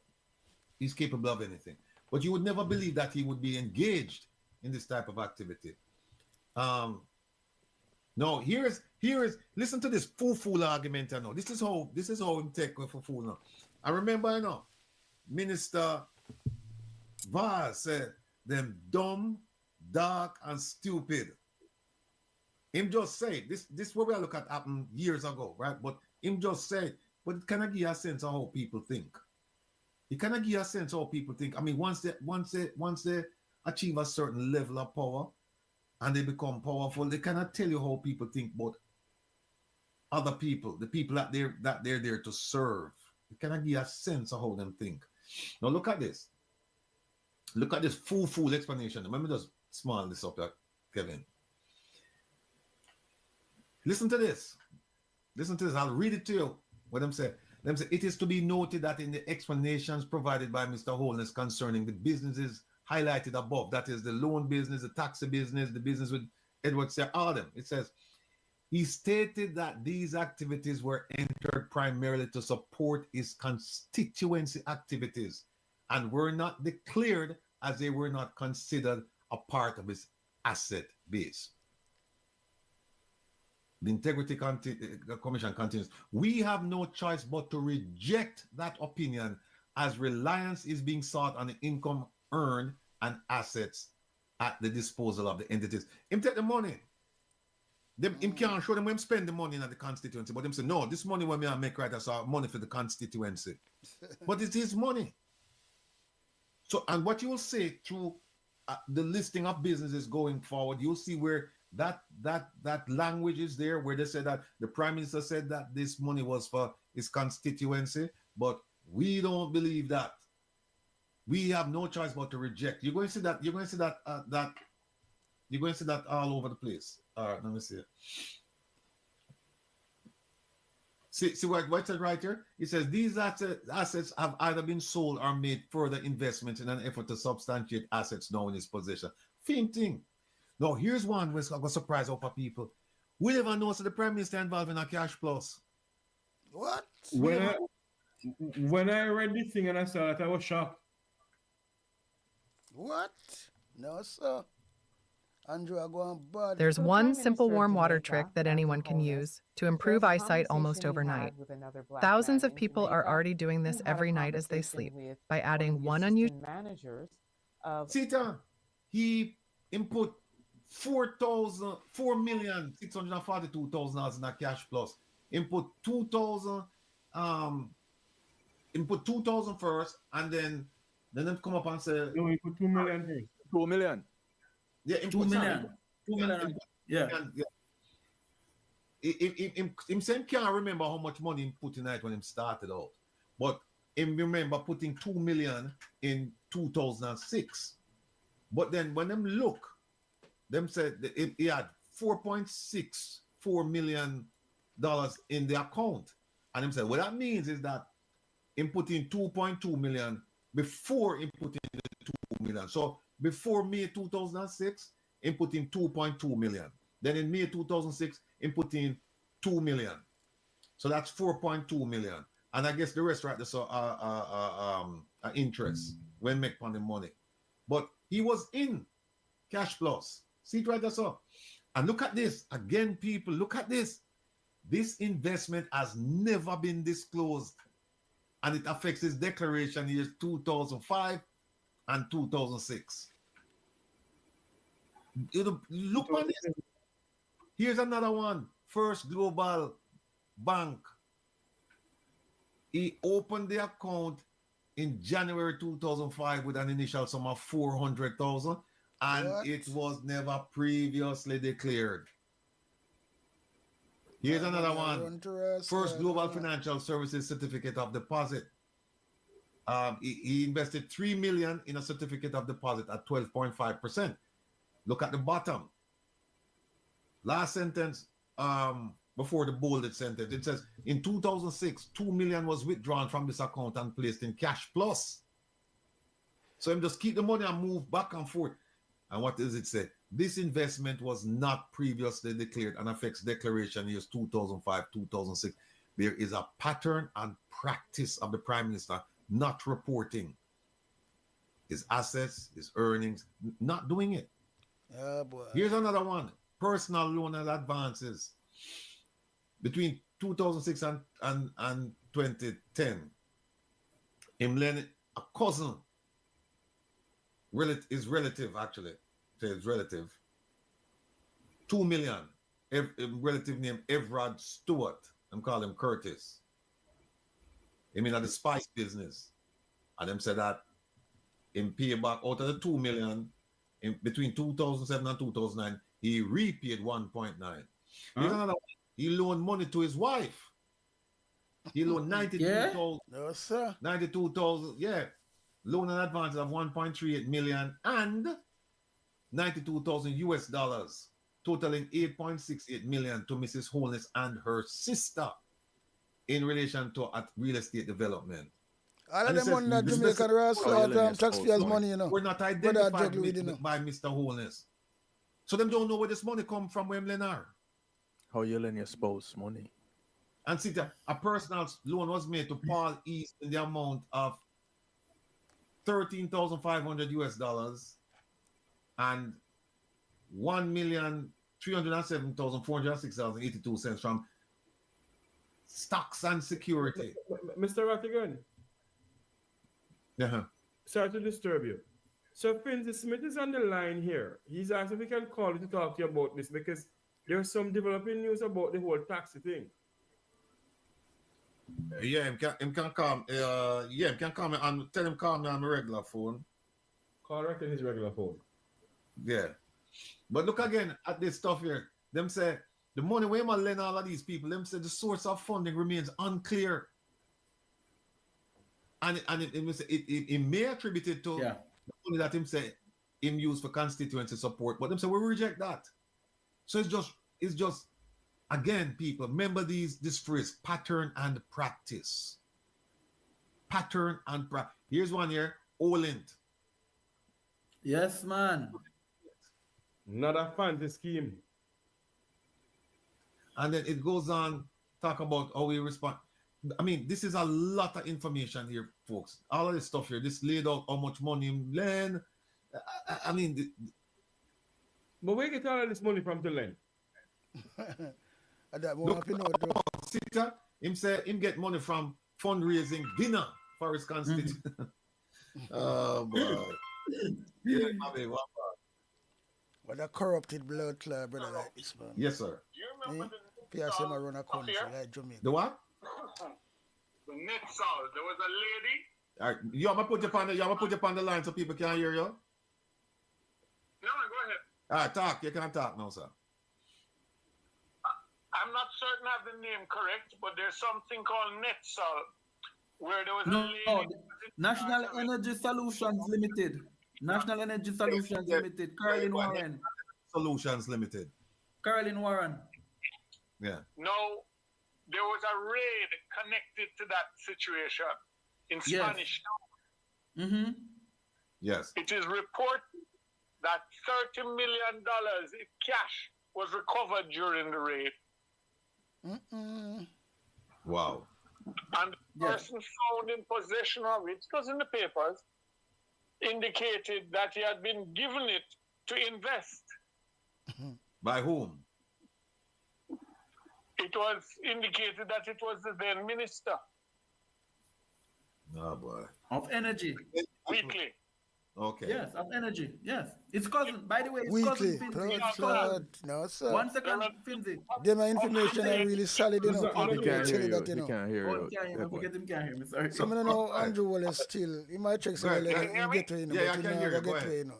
He's capable of anything. But you would never believe that he would be engaged in this type of activity. No, here's listen to this fool argument. I know this is how we take for fool now. I remember, you know, Minister Vaz said them dumb, dark, and stupid. Him just say this what we look at happened years ago, right? But him just say, but it cannot give you a sense of how people think. It cannot give you a sense of how people think. I mean, once they achieve a certain level of power and they become powerful, they cannot tell you how people think about other people, the people that they're there to serve. It cannot give you a sense of how them think. Now look at this. Look at this fool explanation. Let me just small this up, Kevin. Listen to this. Listen to this. I'll read it to you. What them say. Them say, it is to be noted that in the explanations provided by Mr. Holness concerning the businesses highlighted above, that is the loan business, the taxi business, the business with Edward Sir Adam, it says, he stated that these activities were entered primarily to support his constituency activities and were not declared as they were not considered a part of his asset base. The Integrity Commission continues, we have no choice but to reject that opinion as reliance is being sought on the income earned and assets at the disposal of the entities. Him take the money. Him can't show them when spend the money in the constituency, but him say, no, this money when me make right, that's our money for the constituency. But it is money. So, and what you will see through the listing of businesses going forward, you'll see where that language is there, where they said that the Prime Minister said that this money was for his constituency, but we don't believe that. We have no choice but to reject. You're going to see that. You're going to see that. You're going to see that all over the place. All right, let me see it. See what it says right here? It says these assets have either been sold or made further investments in an effort to substantiate assets now in his possession. Same thing. Now, here's one which I'm going to surprise all people. We never know the Prime Minister involved in a cash plus. What? When I read this thing and I saw it, I was shocked. What? No, sir. Andrew, I go on bad. There's one simple warm water trick that anyone can use to improve eyesight almost overnight. Thousands of people are already doing this every night as they sleep by adding one unusual managers of Sita, he input $4,642,000 in a cash plus. Input 2,000, input 2,000 first, and then them come up and say, no, he put 2 million first. 2 million. Yeah, 2 million. 2 million. Yeah. Him saying can't remember how much money he put in it when he started out, but him remember putting 2 million in 2006. But then when them look, them said that he had $4.64 million in the account, and him said what that means is that him put in 2.2 million before he put in the 2 million. So before May 2006, he put in 2.2 million. Then in May 2006, he put in 2 million. So that's 4.2 million. And I guess the rest right there, so interest when make on the money. But he was in cash plus. See it right there, so. And look at this. Again, people, look at this. This investment has never been disclosed. And it affects his declaration years 2005 and 2006. Look on this. Here's another one. First Global Bank. He opened the account in January 2005 with an initial sum of 400,000, and it was never previously declared. Here's another one. First Global Financial Services Certificate of Deposit. He invested 3 million in a certificate of deposit at 12.5%. Look at the bottom. Last sentence, before the bolded sentence, it says, in 2006, 2 million was withdrawn from this account and placed in cash plus. So him just keep the money and move back and forth. And what does it say? This investment was not previously declared and affects declaration years 2005, 2006. There is a pattern and practice of the Prime Minister not reporting his assets, his earnings, not doing it. Yeah, boy. Here's another one. Personal loan and advances. Between 2006 and 2010, him lend a cousin, his relative actually, so his relative, 2 million. A relative named Everard Stewart. I'm calling him Curtis. Him in the spice business. And them said that him pay back out of the 2 million in between 2007 and 2009, he repaid 1.9. Here's another one. He loaned money to his wife. He loaned 92,000. No, sir. 92,000, yeah. Loan and advance of 1.38 million and 92,000 US dollars, totaling 8.68 million to Mrs. Holness and her sister in relation to real estate development. All of them money that Jamaican Rasta taxpayers' money, you know. We're not identified by Mr. Holness. So them don't know where this money come from, where Lenar. How you lend your spouse money? And see, a personal loan was made to Paul East in the amount of 13,500 US dollars and 1,307,406.82 cents from stocks and security. Mr. Rattigan. Uh-huh. Sorry to disturb you. So Finzi Smith is on the line here. He's asked if we can call you to talk to you about this because there's some developing news about the whole taxi thing. Yeah, him can call. Him can call me and tell him call me on my regular phone. Call right on his regular phone. Yeah, but look again at this stuff here. Them say the money where man lend all of these people. Them say the source of funding remains unclear, and it may attribute it to the money that him say him use for constituency support. But them say we reject that. So it's just. Again, people, remember this phrase, pattern and practice. Pattern and practice. Here's one here, Olint. Yes, man. Not a fancy scheme. And then it goes on, talk about how we respond. I mean, this is a lot of information here, folks. All of this stuff here, this laid out how much money you lend. I mean... But where get all of this money from to lend? Look, Sita, him say him get money from fundraising dinner for his constituents. Oh boy. Yeah, what a corrupted blood clot, brother, like this, man. Yes, sir. PSM run a country like Jamaica. The what? The net salt. There was a lady. All right, you want to put you on the line so people can hear you? No, go ahead. All right, talk. You can talk now, sir. I'm not certain I have the name correct, but there's something called net salt, where there was a lady. National Energy Solutions Limited. National Energy Solutions Limited. Caroline Warren. Solutions Limited. Caroline Warren. Yeah. No, there was a raid connected to that situation in Spanish Town. Mm-hmm. Yes. It is reported that $30 million in cash was recovered during the raid. Wow. And the person found in possession of it, because in the papers, indicated that he had been given it to invest. By whom? It was indicated that it was the then minister. Oh boy. Of energy. Weekly. Okay. Yes, of energy. Yes. It's cousin, by the way, it's Weekly. cousin. No, sir. 1 second, Finzi. Them information are really solid, you know. He can't hear you. He can't hear me. Sorry. So I don't know Andrew Wallace still. He might check some like you get to, you know. Yeah, I can hear you. Go ahead.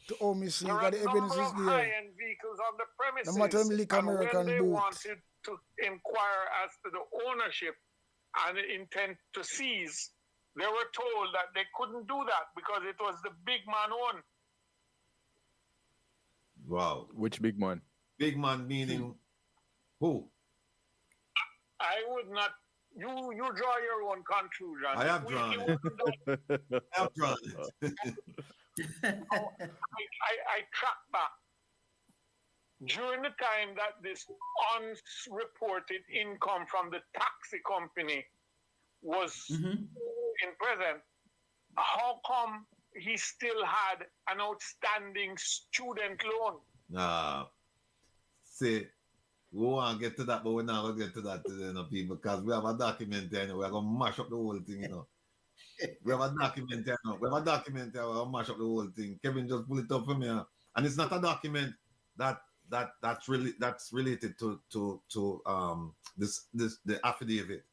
To all me see, got the evidence is there. High-end vehicles on the premises. No matter how many American when they boots. wanted to inquire as to the ownership and the intent to seize, they were told that they couldn't do that because it was the big man owned. Wow. Which big man? Big man meaning who? I would not. You draw your own conclusion. I have drawn it. I have drawn it. I track back. During the time that this unreported income from the taxi company was in present, how come he still had an outstanding student loan. Nah. See, we want to get to that, but we're not going to get to that today, people, because we have a document there, we're going to mash up the whole thing, We have a document there now. We're going to mash up the whole thing. Kevin just pull it up for me. And it's not a document that's related to the affidavit.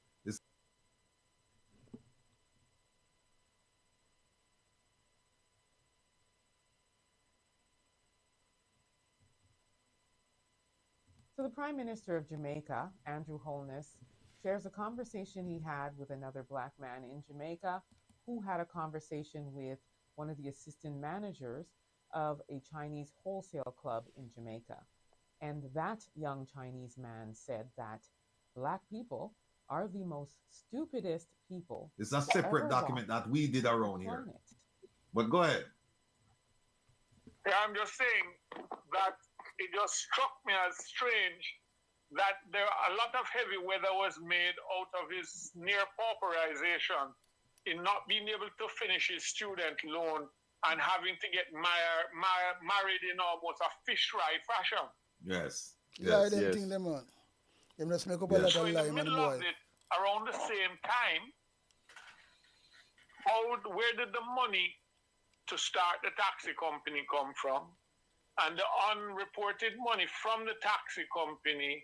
So the Prime Minister of Jamaica, Andrew Holness, shares a conversation he had with another black man in Jamaica who had a conversation with one of the assistant managers of a Chinese wholesale club in Jamaica. And that young Chinese man said that black people are the most stupidest people. It's a separate document that we did around here. But go ahead. Yeah, I'm just saying that it just struck me as strange that there a lot of heavy weather was made out of his near pauperization in not being able to finish his student loan and having to get married in almost a fish fry fashion. Yes. Yeah, I didn't think them on. Them just make up a lot So of in lie, the man, middle boy. of it, around the same time, where did the money to start the taxi company come from? And the unreported money from the taxi company,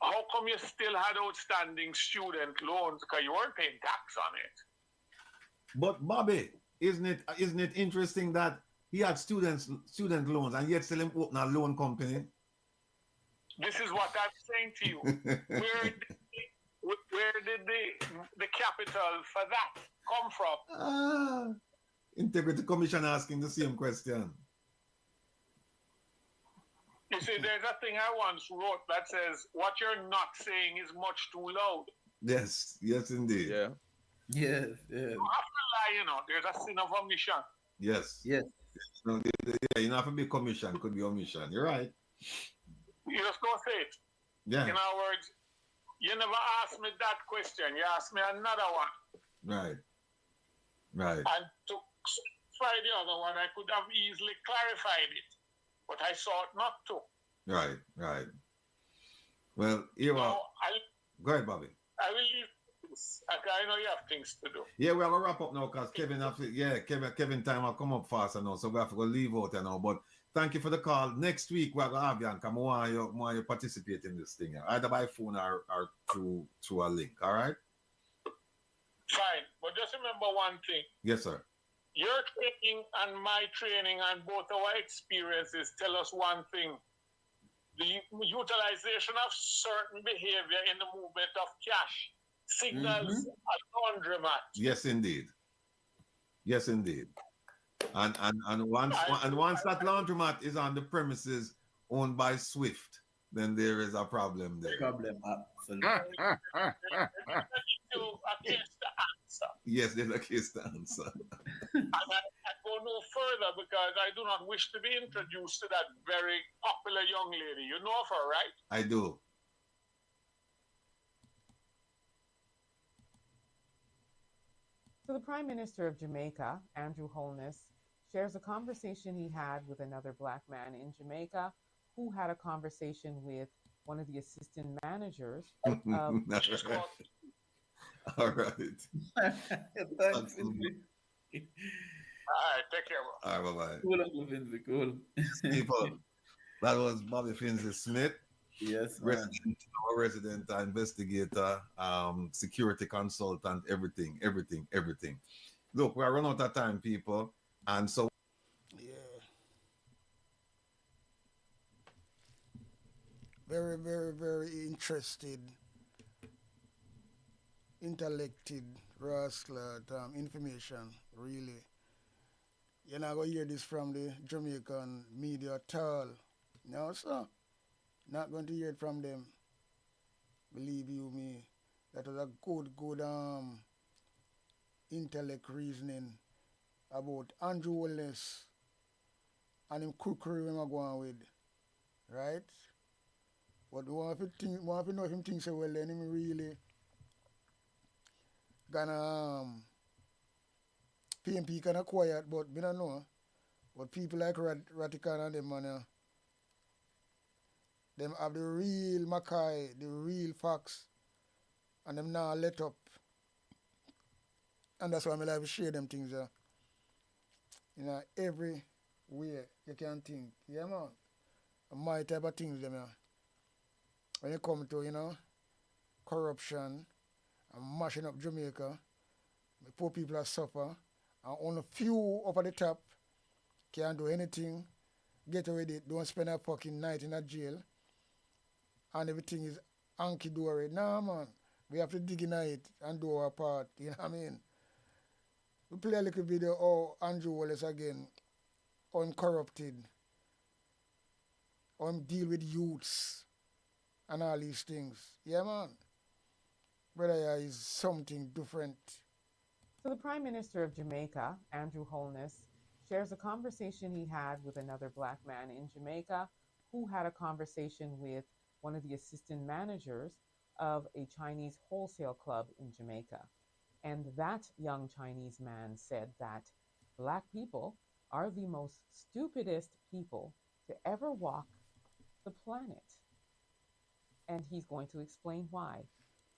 how come you still had outstanding student loans? Because you weren't paying tax on it. But Bobby, isn't it interesting that he had student loans and yet still him open a loan company? This is what I'm saying to you. Where did the capital for that come from? Integrity Commission asking the same question. You see, there's a thing I once wrote that says, what you're not saying is much too loud. Yes, indeed. Yeah. Yes. You have to lie, there's a sin of omission. Yes. No, you don't have to be commission, could be omission. You're right. You just don't say it. Yeah. In other words, you never asked me that question. You asked me another one. Right. And to try the other one, I could have easily clarified it. But I sought not to. Right. Well, you are. Go ahead, Bobby. I will leave this. I know you have things to do. Yeah, we have to wrap up now because Kevin time will come up faster now, so we have to go leave out now. But thank you for the call. Next week we're gonna have you and come on you participate in this thing, either by phone or through a link. All right? Fine. But just remember one thing. Yes, sir. Your training and my training and both our experiences tell us one thing. The utilization of certain behavior in the movement of cash signals a laundromat. Yes, indeed. And once that laundromat is on the premises owned by Swift, then there is a problem there. Absolutely. Yes, there's a case to answer. And I go no further because I do not wish to be introduced to that very popular young lady. You know of her, right? I do. So the Prime Minister of Jamaica, Andrew Holness, shares a conversation he had with another black man in Jamaica who had a conversation with one of the assistant managers of All right. Thanks. All right, take care. All right, bye-bye. Cool. People, that was Bobby Finley Smith. Yes, resident investigator, security consultant, everything. Look, we're running out of time, people. And so very, very, very interested, intellected, rascal information, really. You're not going to hear this from the Jamaican media at all. No, sir. Not going to hear it from them. Believe you me. That was a good intellect reasoning about Andrew Wallace and him cookery when I'm going with. Right? But we want to know if him thinks so well, then him really gonna PMP kind of quiet, but we don't know. But people like Ratican and them, man, them have the real Mackay, the real facts, and them now let up. And that's why I like to share them things, every way you can think. Yeah, man. My type of things, them, when it come to, corruption and mashing up Jamaica, the poor people are suffer, and only a few up at the top can't do anything, get away with it, don't spend a fucking night in a jail, and everything is hunky-dory. Nah, man, we have to dig in it and do our part, you know what I mean? We play a little video of Andrew Wallace again, uncorrupted, deal with youths and all these things. Yeah, man. Brother, yeah, is something different. So the Prime Minister of Jamaica, Andrew Holness, shares a conversation he had with another black man in Jamaica who had a conversation with one of the assistant managers of a Chinese wholesale club in Jamaica. And that young Chinese man said that black people are the most stupidest people to ever walk the planet. And he's going to explain why.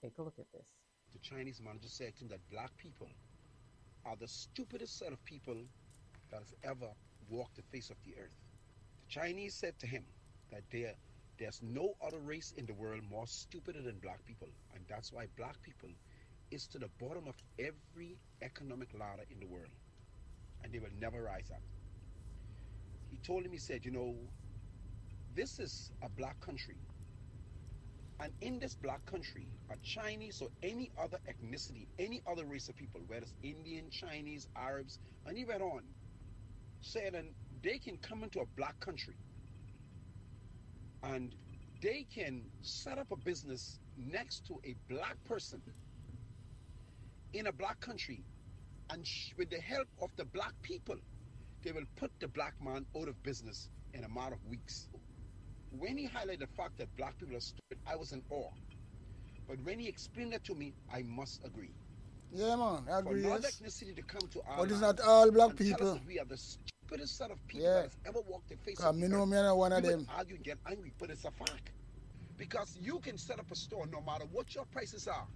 Take a look at this. The Chinese manager said to him that black people are the stupidest set of people that has ever walked the face of the earth. The Chinese said to him that there's no other race in the world more stupider than black people, and that's why black people is to the bottom of every economic ladder in the world, and they will never rise up. He told him, he said, this is a black country, and in this black country, a Chinese or any other ethnicity, any other race of people, whether it's Indian, Chinese, Arabs, and he went on, saying they can come into a black country and they can set up a business next to a black person in a black country, and with the help of the black people, they will put the black man out of business in a matter of weeks. When he highlighted the fact that black people are stupid, I was in awe. But when he explained that to me, I must agree. Yeah, man, I agree. For another ethnicity to come to our but it's land not all black and tell us people. that we are the stupidest set of people that has ever walked the face of Me the know earth. me not one of We them. would argue and get angry, but it's a fact. Because you can set up a store no matter what your prices are.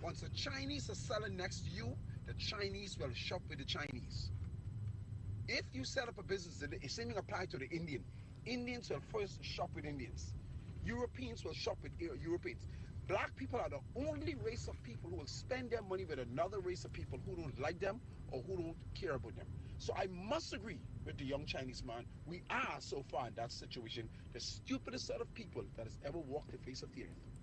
Once the Chinese are selling next to you, the Chinese will shop with the Chinese. If you set up a business, the same thing applies to the Indian. Indians will first shop with Indians. Europeans will shop with Europeans. Black people are the only race of people who will spend their money with another race of people who don't like them or who don't care about them. So I must agree with the young Chinese man. We are, so far in that situation, the stupidest set of people that has ever walked the face of the earth.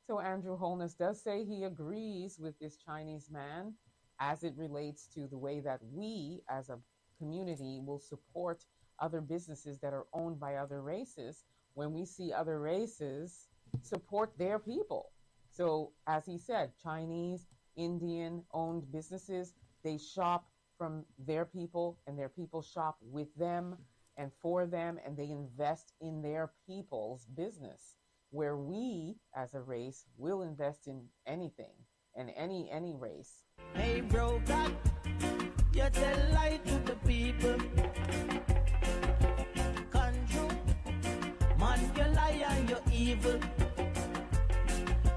So Andrew Holness does say he agrees with this Chinese man as it relates to the way that we as a community will support other businesses that are owned by other races when we see other races support their people. So as he said, Chinese, Indian owned businesses, they shop from their people and their people shop with them and for them, and they invest in their people's business, where we as a race will invest in anything and any race. Hey bro, God, you tell lie to the people. Control, man, you lie and you're evil.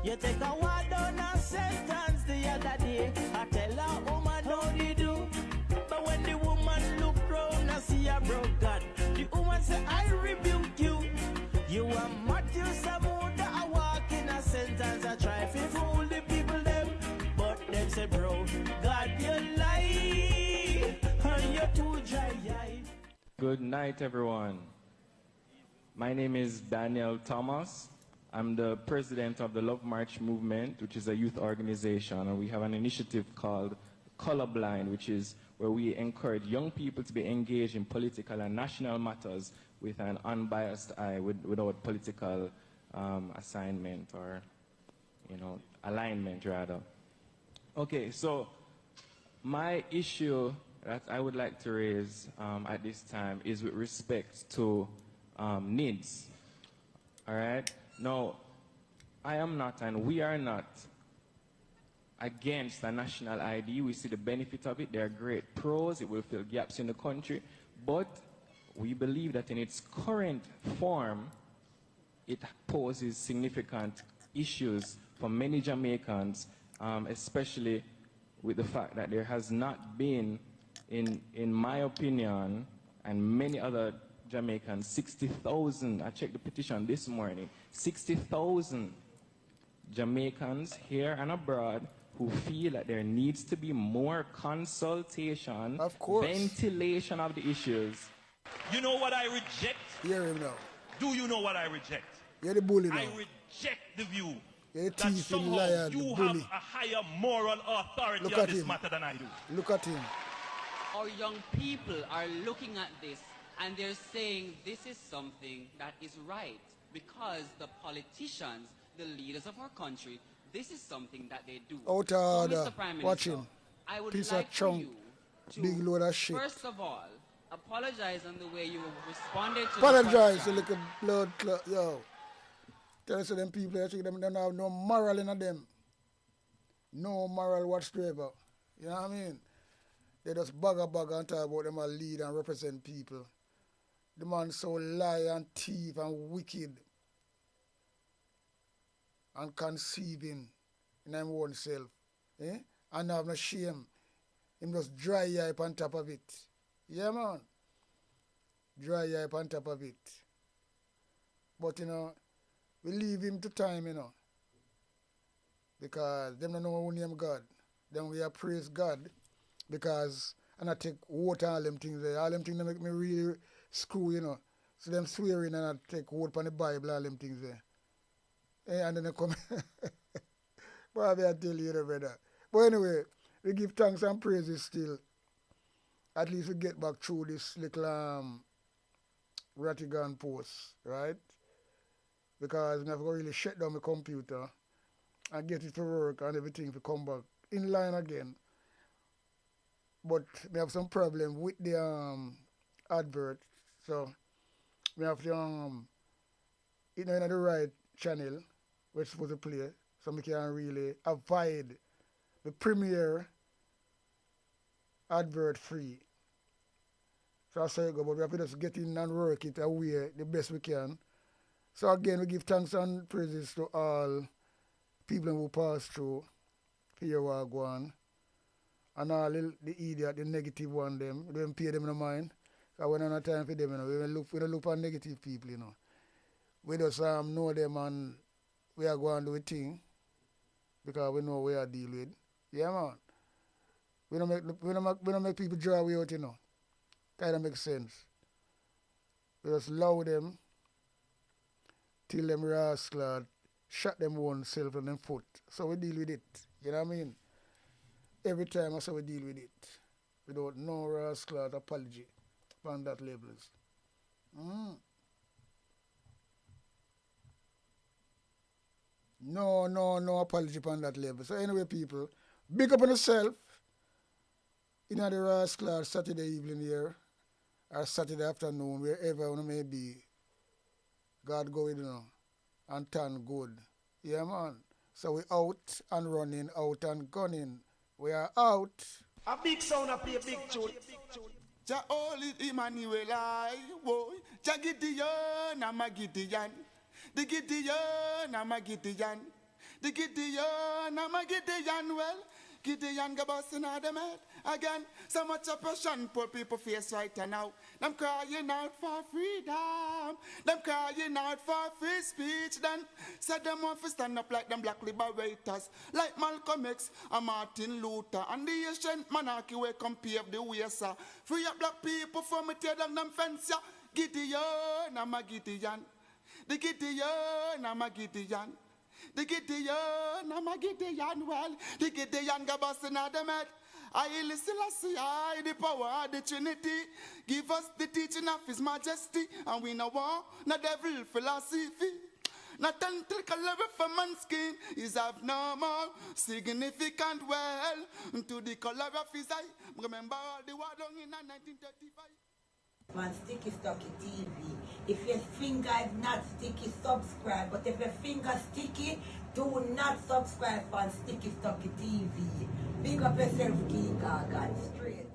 You take a word on a sentence the other day. I tell a woman how they do, but when the woman look round and see a broke God, the woman say, I rebuke you. You are Matthew Samuda, I walk in a sentence, I try to fool the people them, but them say, bro, God, you lie, and you're too dry. Good night, everyone. My name is Daniel Thomas. I'm the president of the Love March Movement, which is a youth organization, and we have an initiative called Colorblind, which is where we encourage young people to be engaged in political and national matters with an unbiased eye, without political assignment or, alignment rather. Okay, so my issue that I would like to raise at this time is with respect to needs. All right? Now, I am not, and we are not against a national ID. We see the benefit of it. There are great pros. It will fill gaps in the country. But we believe that in its current form, it poses significant issues for many Jamaicans, especially with the fact that there has not been, in my opinion, and many other Jamaicans, 60,000, I checked the petition this morning, 60,000 Jamaicans here and abroad who feel that there needs to be more consultation, ventilation of the issues. You know what I reject? Hear him now. Do you know what I reject? You're the bully now. I reject the view that somehow liar, you have a higher moral authority on this matter than I do. Look at him. Our young people are looking at this and they're saying this is something that is right because the politicians, the leaders of our country, this is something that they do. Out so, of Mr. Prime Minister, watch him. I would Piece like of chunk, for you to, big load of shit. first of all, apologize on the way you responded to Apologize, the you little blood clot, yo. Tell us them people, I think them don't have no moral in them. No moral whatsoever. You know what I mean? They just bag and talk about them and lead and represent people. The man so lie and thief and wicked and conceiving in him own self. Eh? And have no shame. Him just dry hype on top of it. Yeah, man. Dry hype on top of it. But, you know, we leave him to time, you know. Because them don't know who name God. Then we have praise God. Because, and I take water all them things there. All them things that make me really screw, you know. So them swearing and I take water on the Bible, all them things there. And then they come. But I tell you, brother. But anyway, we give thanks and praises still. At least we get back through this little Rattigan post, right? Because I have to really shut down my computer and get it to work and everything to come back in line again. But we have some problem with the advert, so we have to you know, in the right channel we're supposed to play, so we can really avoid the premiere advert free. So I say go, but we have to just get in and work it away the best we can. So again, we give thanks and praises to all people who pass through here while go on. And all the idiot, the negative one, them, we don't pay them no mind. So we don't have time for them, you know. We don't look for negative people, you know. We just know them and we are going to do a thing because we know we are deal with. Yeah, man. We don't make people draw away out, you know. Kind of makes sense. We just allow them till them rascal shot them own self on them foot. So we deal with it. You know what I mean? Every time that's how we deal with it. Without no rascal apology on that levels. No apology on that level. So anyway, people, big up on yourself. In the rascal Saturday evening here, or Saturday afternoon, wherever you may be. God go with you know, and turn good. Yeah, man. So we out and running, out and gunning. We are out. A big sound up here, big tune. Ja oli Emmanuel I boy. Ja Gideon, I'm a Gideon. The Gideon, I'm a Gideon. The Gideon, I'm a Gideon. Well, Gideon go busting out them head again. So much oppression poor people face right now. Them crying out for freedom. Them crying out for free speech. Then said them want to stand up like them black liberators, like Malcolm X and Martin Luther and the ancient monarchy will come pave the way, sir. Free up black people from me tear down them fence, yeah. Gideon, I'm a Gideon. The Gideon, I'm a Gideon. The Gideon, I'm a Gideon. Well, the Gideon go busting out them head. I listen, I the power of the Trinity. Give us the teaching of His Majesty, and we know war, no devil philosophy. Not until color of a man's skin is abnormal, significant well to the color of his eye. Remember all the war done in 1935. Man, sticky stocky TV. If your finger is not sticky, subscribe. But if your finger sticky, Do not subscribe on Sticky Stucky TV. Big up yourself, King Gargan, straight.